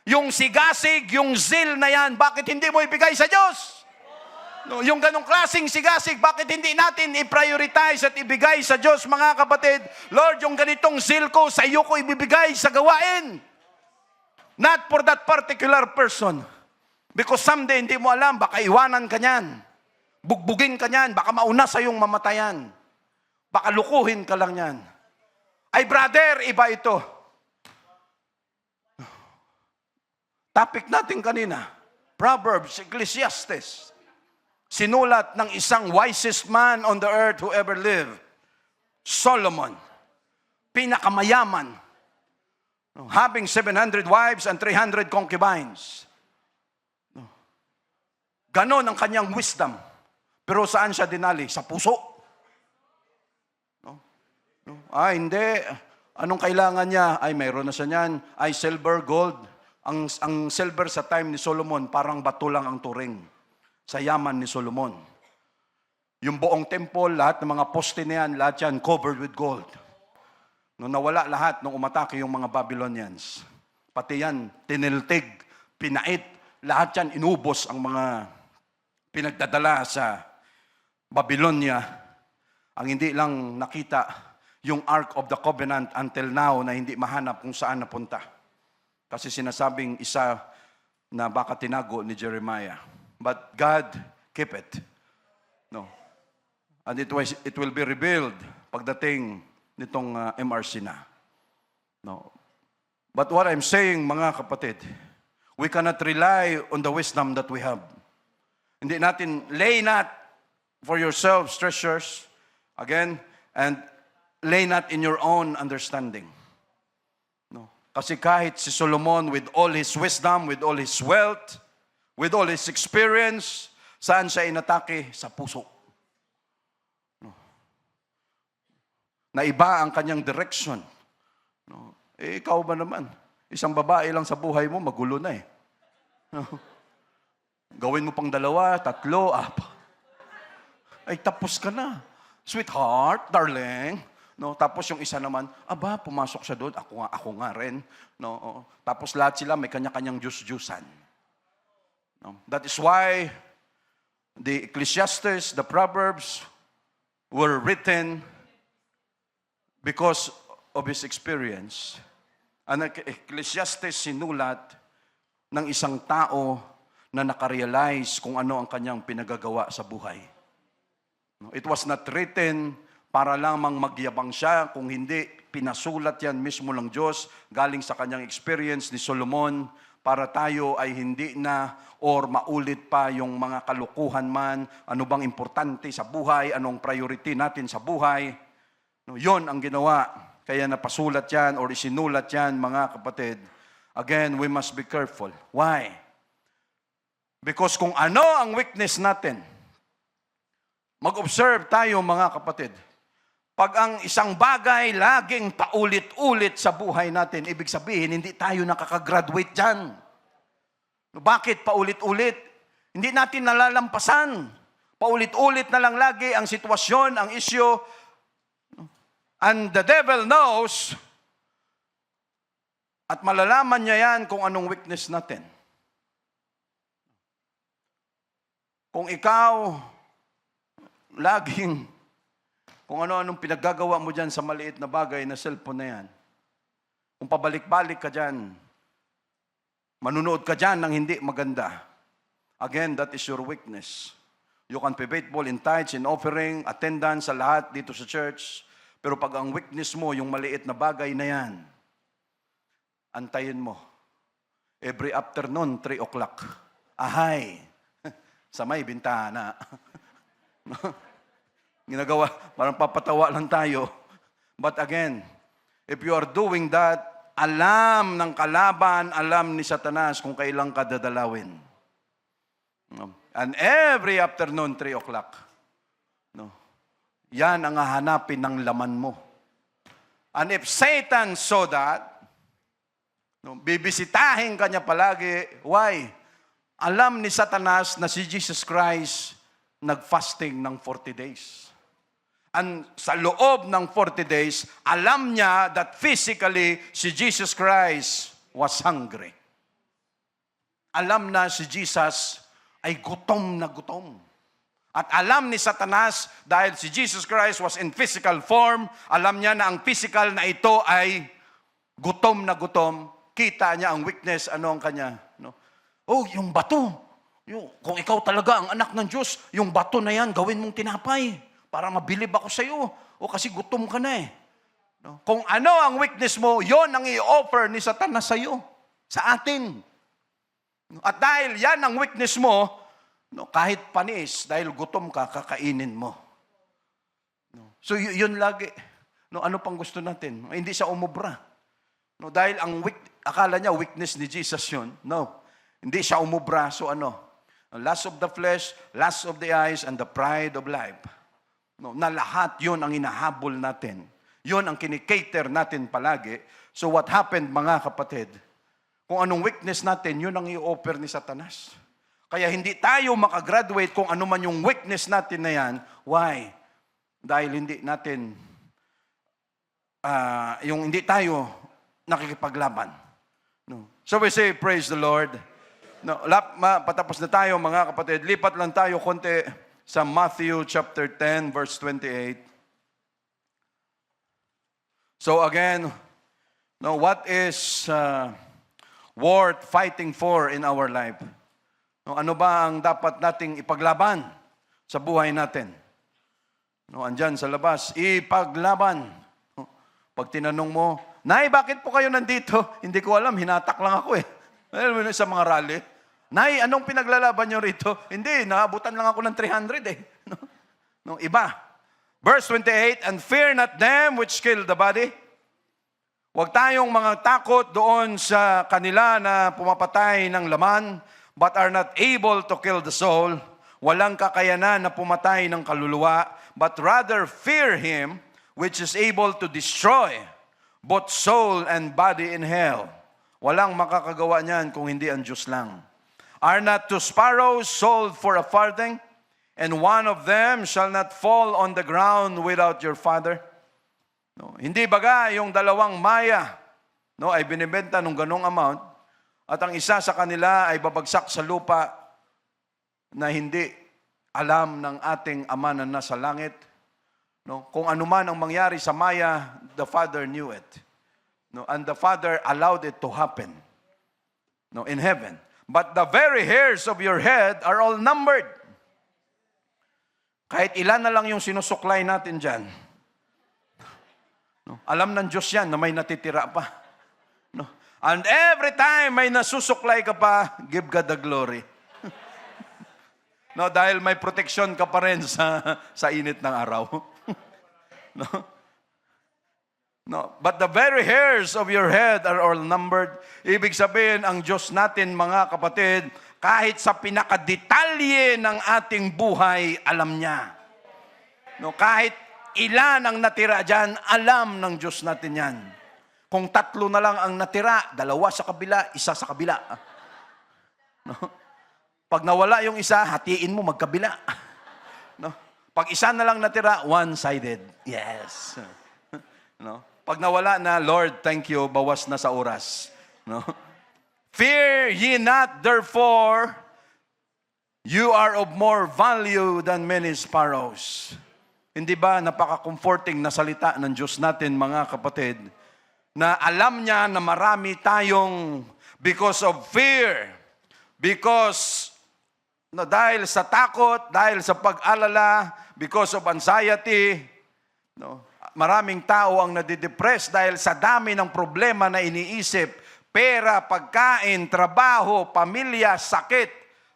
Yung sigasig, yung zeal na yan, bakit hindi mo ibigay sa Diyos? No, yung ganong klaseng sigasig, bakit hindi natin i-prioritize at ibigay sa Diyos, mga kapatid? Lord, yung ganitong zeal ko, sa iyo ko ibibigay sa gawain. Not for that particular person. Because someday, hindi mo alam, baka iwanan ka niyan. Bugbugin ka niyan, baka mauna sa iyong mamatayan. Baka lukuhin ka lang niyan. Ay brother, iba ito. Topic natin kanina, Proverbs, Ecclesiastes. Sinulat ng isang wisest man on the earth who ever lived, Solomon. Pinakamayaman. Having 700 wives and 300 concubines. Ganon ang kanyang wisdom. Pero saan siya dinali? Sa puso. Ay, hindi. Anong kailangan niya? Ay, mayroon na siya niyan. Ay, silver, gold. Ang silver sa time ni Solomon, parang bato lang ang turing sa yaman ni Solomon. Yung buong temple, lahat ng mga poste na yan, lahat yan covered with gold. Nung nawala lahat, nung umatake yung mga Babylonians, pati yan, tiniltig, pinait, lahat yan, inubos ang mga pinagdadala sa Babylonia. Ang hindi lang nakita, yung Ark of the Covenant until now na hindi mahanap kung saan napunta. Kasi sinasabing isa na baka tinago ni Jeremiah. But God keep it. No. And it will be revealed pagdating nitong MRC na. No. But what I'm saying, mga kapatid, we cannot rely on the wisdom that we have. Hindi natin, lay not for yourselves treasures, again, and lay not in your own understanding. No? Kasi kahit si Solomon with all his wisdom, with all his wealth, with all his experience, saan siya inatake? Sa puso. No? Na iba ang kanyang direction. No? Ikaw ba naman? Isang babae lang sa buhay mo, magulo na eh. No? Gawin mo pang 2, 3, 4. Ay, tapos ka na. Sweetheart, darling. No, tapos yung isa naman, aba, pumasok siya doon, ako nga rin. No, tapos lahat sila may kanya-kanyang juice-juicean. No, that is why the Ecclesiastes, the Proverbs were written because of his experience. Ang Ecclesiastes sinulat ng isang tao na nakarealize kung ano ang kanyang pinagagawa sa buhay. It was not written para lamang magyabang siya, kung hindi, pinasulat yan mismo ng Diyos, galing sa kanyang experience ni Solomon, para tayo ay hindi na or maulit pa yung mga kalukuhan man, ano bang importante sa buhay, anong priority natin sa buhay. No, yon ang ginawa. Kaya napasulat yan or isinulat yan, mga kapatid. Again, we must be careful. Why? Because kung ano ang weakness natin, mag-observe tayo, mga kapatid. Pag ang isang bagay laging paulit-ulit sa buhay natin, ibig sabihin, hindi tayo nakakagraduate dyan. Bakit paulit-ulit? Hindi natin nalalampasan. Paulit-ulit na lang lagi ang sitwasyon, ang issue. And the devil knows, at malalaman niya yan kung anong weakness natin. Kung ikaw, laging, kung ano-anong pinaggagawa mo dyan sa maliit na bagay na cellphone na yan, kung pabalik-balik ka dyan, manunood ka dyan ng hindi maganda, again, that is your weakness. You can be faithful in tithes, in offering, attendance sa lahat dito sa church, pero pag ang weakness mo, yung maliit na bagay na yan, antayin mo. Every afternoon, 3 o'clock. Ahay! Sa may bintana. Ginagawa, parang papatawa lang tayo. But again, if you are doing that, alam ng kalaban, alam ni Satanas kung kailan ka dadalawin. And every afternoon, 3 o'clock. No. Yan ang hahanapin ng laman mo. And if Satan saw that, no, bibisitahin ka niya palagi. Why? Alam ni Satanas na si Jesus Christ nag-fasting ng 40 days. And sa loob ng 40 days, alam niya that physically si Jesus Christ was hungry. Alam na si Jesus ay gutom na gutom. At alam ni Satanas, dahil si Jesus Christ was in physical form, alam niya na ang physical na ito ay gutom na gutom. Kita niya ang weakness, ano ang kanya. No? Oh, yung bato. Kung ikaw talaga ang anak ng Diyos, yung bato na yan, gawin mong tinapay para mabilib ako sa iyo. O kasi gutom ka na eh. No? Kung ano ang weakness mo, yon ang i-offer ni Satanas sa iyo, sa atin. At dahil yan ang weakness mo, no, kahit panis, dahil gutom ka, kakainin mo. No? So yun lagi. No, ano pang gusto natin? Hindi siya umubra. No, dahil ang akala niya weakness ni Jesus yun. No. Hindi siya umubra. So ano? Lust of the flesh, lust of the eyes, and the pride of life. No, na lahat yun ang inahabol natin. Yun ang kinikater natin palagi. So what happened, mga kapatid? Kung anong weakness natin, yun ang i-offer ni Satanas. Kaya hindi tayo makagraduate kung ano man yung weakness natin na yan. Why? Dahil hindi natin, yung hindi tayo nakikipaglaban. No. So we say, praise the Lord. No, patapos na tayo, mga kapatid. Lipat lang tayo konti sa Matthew chapter 10, verse 28. So again, no, what is worth fighting for in our life? No, ano ba ang dapat nating ipaglaban sa buhay natin? No, andyan sa labas, ipaglaban. No, pag tinanong mo, Nay, bakit po kayo nandito? Hindi ko alam, hinatak lang ako eh. Sa mga rally. Nay, anong pinaglalaban nyo rito? Hindi, naabutan lang ako ng 300 eh. No, iba. Verse 28, and fear not them which kill the body. Huwag tayong mga takot doon sa kanila na pumapatay ng laman, but are not able to kill the soul. Walang kakayanan na pumatay ng kaluluwa, but rather fear Him which is able to destroy both soul and body in hell. Walang makakagawa niyan kung hindi ang Diyos lang. Are not two sparrows sold for a farthing, and one of them shall not fall on the ground without your Father? No, hindi baga yung dalawang maya, no, ay binibenta ng ganong amount, at ang isa sa kanila ay babagsak sa lupa na hindi alam ng ating Ama na nasa langit. No, kung ano man ang mangyari sa maya, the Father knew it. No, and the Father allowed it to happen, no, in heaven. But the very hairs of your head are all numbered. Kahit ilan na lang yung sinusuklay natin dyan, no, alam ng Diyos yan na may natitira pa. No, and every time may nasusuklay ka pa, give God the glory. No, dahil may protection ka pa rin sa init ng araw. No? No, but the very hairs of your head are all numbered. Ibig sabihin, ang Diyos natin, mga kapatid, kahit sa pinakadetalye ng ating buhay, alam niya. No, kahit ilan ang natira dyan, alam ng Diyos natin yan. Kung 3 na lang ang natira, 2 sa kabila, 1 sa kabila. No? Pag nawala yung isa, hatiin mo magkabila. No? Pag isa na lang natira, one-sided. Yes. No? Pag nawala na, Lord, thank you, bawas na sa oras. No? Fear ye not, therefore, you are of more value than many sparrows. Hindi ba napaka-comforting na salita ng Diyos natin, mga kapatid, na alam niya na marami tayong because of fear, because no, dahil sa takot, dahil sa pag-alala, because of anxiety, no, maraming tao ang nadidepress dahil sa dami ng problema na iniisip, pera, pagkain, trabaho, pamilya, sakit.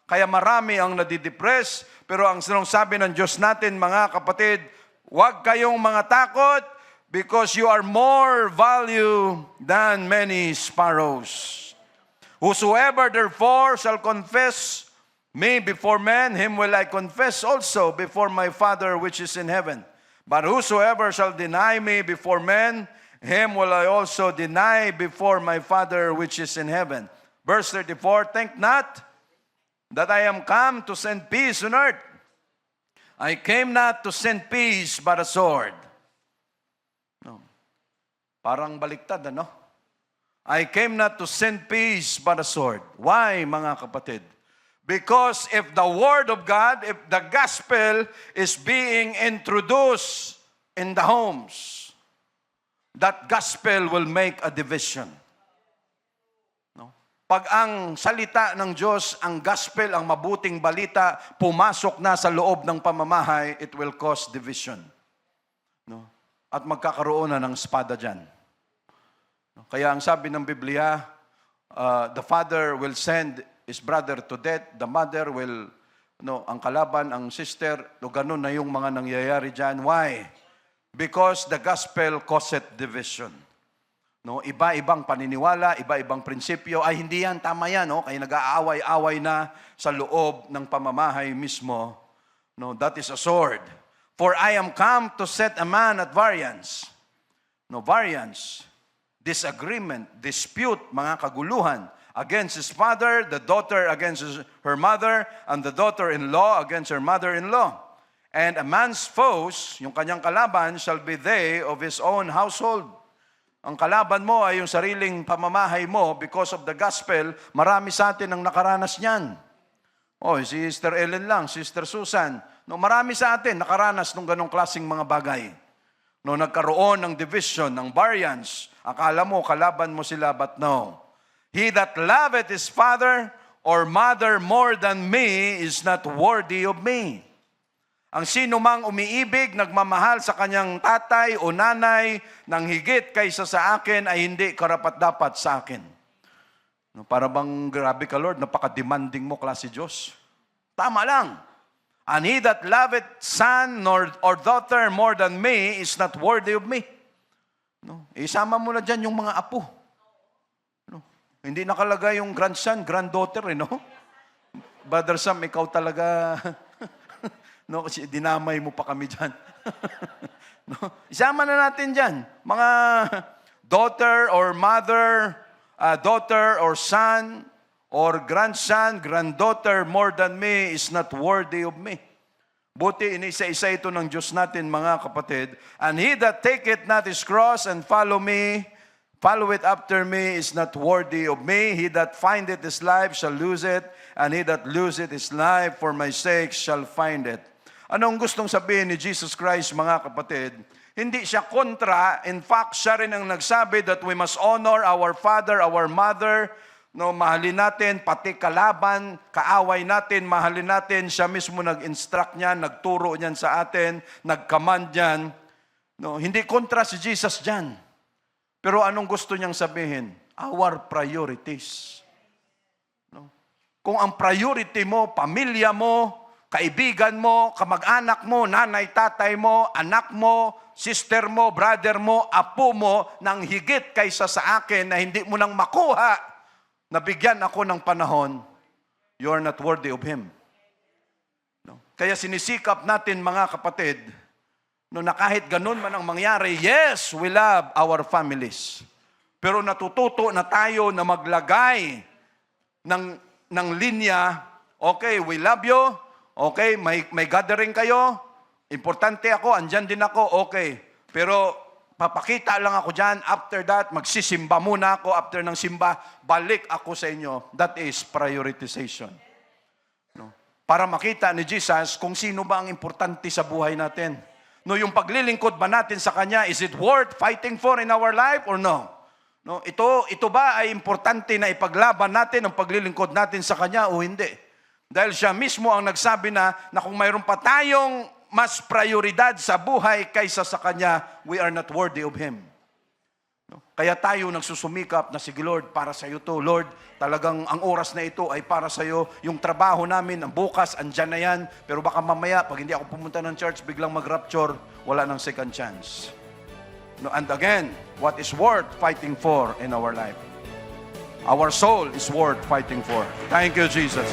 Kaya marami ang nadidepress. Pero ang sinasabi ng Diyos natin, mga kapatid, huwag kayong mga takot because you are more value than many sparrows. Whosoever therefore shall confess me before men, him will I confess also before my Father which is in heaven. But whosoever shall deny me before men, him will I also deny before my Father which is in heaven. Verse 34, think not that I am come to send peace on earth. I came not to send peace but a sword. No. Parang baliktad, ano? I came not to send peace but a sword. Why, mga kapatid? Because if the Word of God, if the gospel is being introduced in the homes, that gospel will make a division. No? Pag ang salita ng Diyos, ang gospel, ang mabuting balita, pumasok na sa loob ng pamamahay, it will cause division. No? At magkakaroon na ng espada dyan. No? Kaya ang sabi ng Biblia, the father will send his brother to death, the mother will, no, ang kalaban, ang sister, no, ganun na yung mga nangyayari dyan. Why? Because the gospel causeth division. No, iba-ibang paniniwala, iba-ibang prinsipyo, ay hindi yan, tama yan, no? Kaya nag-aaway-away na sa loob ng pamamahay mismo. No, that is a sword. For I am come to set a man at variance. No, variance, disagreement, dispute, mga kaguluhan, against his father, the daughter against her mother, and the daughter-in-law against her mother-in-law. And a man's foes, yung kanyang kalaban, shall be they of his own household. Ang kalaban mo ay yung sariling pamamahay mo because of the gospel. Marami sa atin ang nakaranas niyan. Oh, si Sister Ellen lang, Sister Susan. No, marami sa atin nakaranas ng ganong klaseng mga bagay. No, nagkaroon ng division, ng variance. Akala mo, kalaban mo sila, but no. He that loveth his father or mother more than me is not worthy of me. Ang sino mang umiibig, nagmamahal sa kanyang tatay o nanay ng higit kaysa sa akin ay hindi karapat-dapat sa akin. No, para bang grabe ka, Lord, napaka-demanding mo, klase Diyos. Tama lang. And he that loveth son or daughter more than me is not worthy of me. No? Isama mo na dyan yung mga apo. No? Hindi nakalagay yung grandson, granddaughter, no? Brother Sam, ikaw talaga, no? Kasi dinamay mo pa kami dyan. No? Isama na natin dyan. Mga daughter or mother, daughter or son, or grandson, granddaughter more than me is not worthy of me. Buti inisa-isa ito ng Diyos natin, mga kapatid. And he that taketh not his cross and follow it after me is not worthy of me. He that findeth his life shall lose it, and he that loseth his life for my sake shall find it. Anong gustong sabihin ni Jesus Christ, mga kapatid? Hindi siya kontra. In fact, siya rin ang nagsabi that we must honor our father, our mother. No, mahalin natin, pati kalaban, kaaway natin, mahalin natin. Siya mismo nag-instruct niyan, nagturo niyan sa atin, nag-command niyan. No, hindi kontra si Jesus diyan. Pero anong gusto niyang sabihin? Our priorities. No? Kung ang priority mo, pamilya mo, kaibigan mo, kamag-anak mo, nanay, tatay mo, anak mo, sister mo, brother mo, apo mo, nang higit kaysa sa akin na hindi mo nang makuha, nabigyan ako ng panahon, you are not worthy of Him. No? Kaya sinisikap natin, mga kapatid, no, na kahit ganun man ang mangyari, yes, we love our families. Pero natututo na tayo na maglagay ng linya, okay, we love you, okay, may gathering kayo, importante ako, andyan din ako, okay. Pero papakita lang ako dyan. After that, magsisimba muna ako. After ng simba, balik ako sa inyo. That is prioritization. No? Para makita ni Jesus kung sino ba ang importante sa buhay natin. No, yung paglilingkod ba natin sa Kanya, is it worth fighting for in our life or no? No, ito ba ay importante na ipaglaban natin ang paglilingkod natin sa Kanya o hindi? Dahil siya mismo ang nagsabi na kung mayroon pa tayong mas prioridad sa buhay kaysa sa Kanya, we are not worthy of Him. No? Kaya tayo nagsusumikap na, sige Lord, para sa iyo to. Lord, talagang ang oras na ito ay para sa iyo. Yung trabaho namin, ang bukas, andyan na yan. Pero baka mamaya, pag hindi ako pumunta ng church, biglang mag-rapture, wala nang second chance. No? And again, what is worth fighting for in our life? Our soul is worth fighting for. Thank you, Jesus.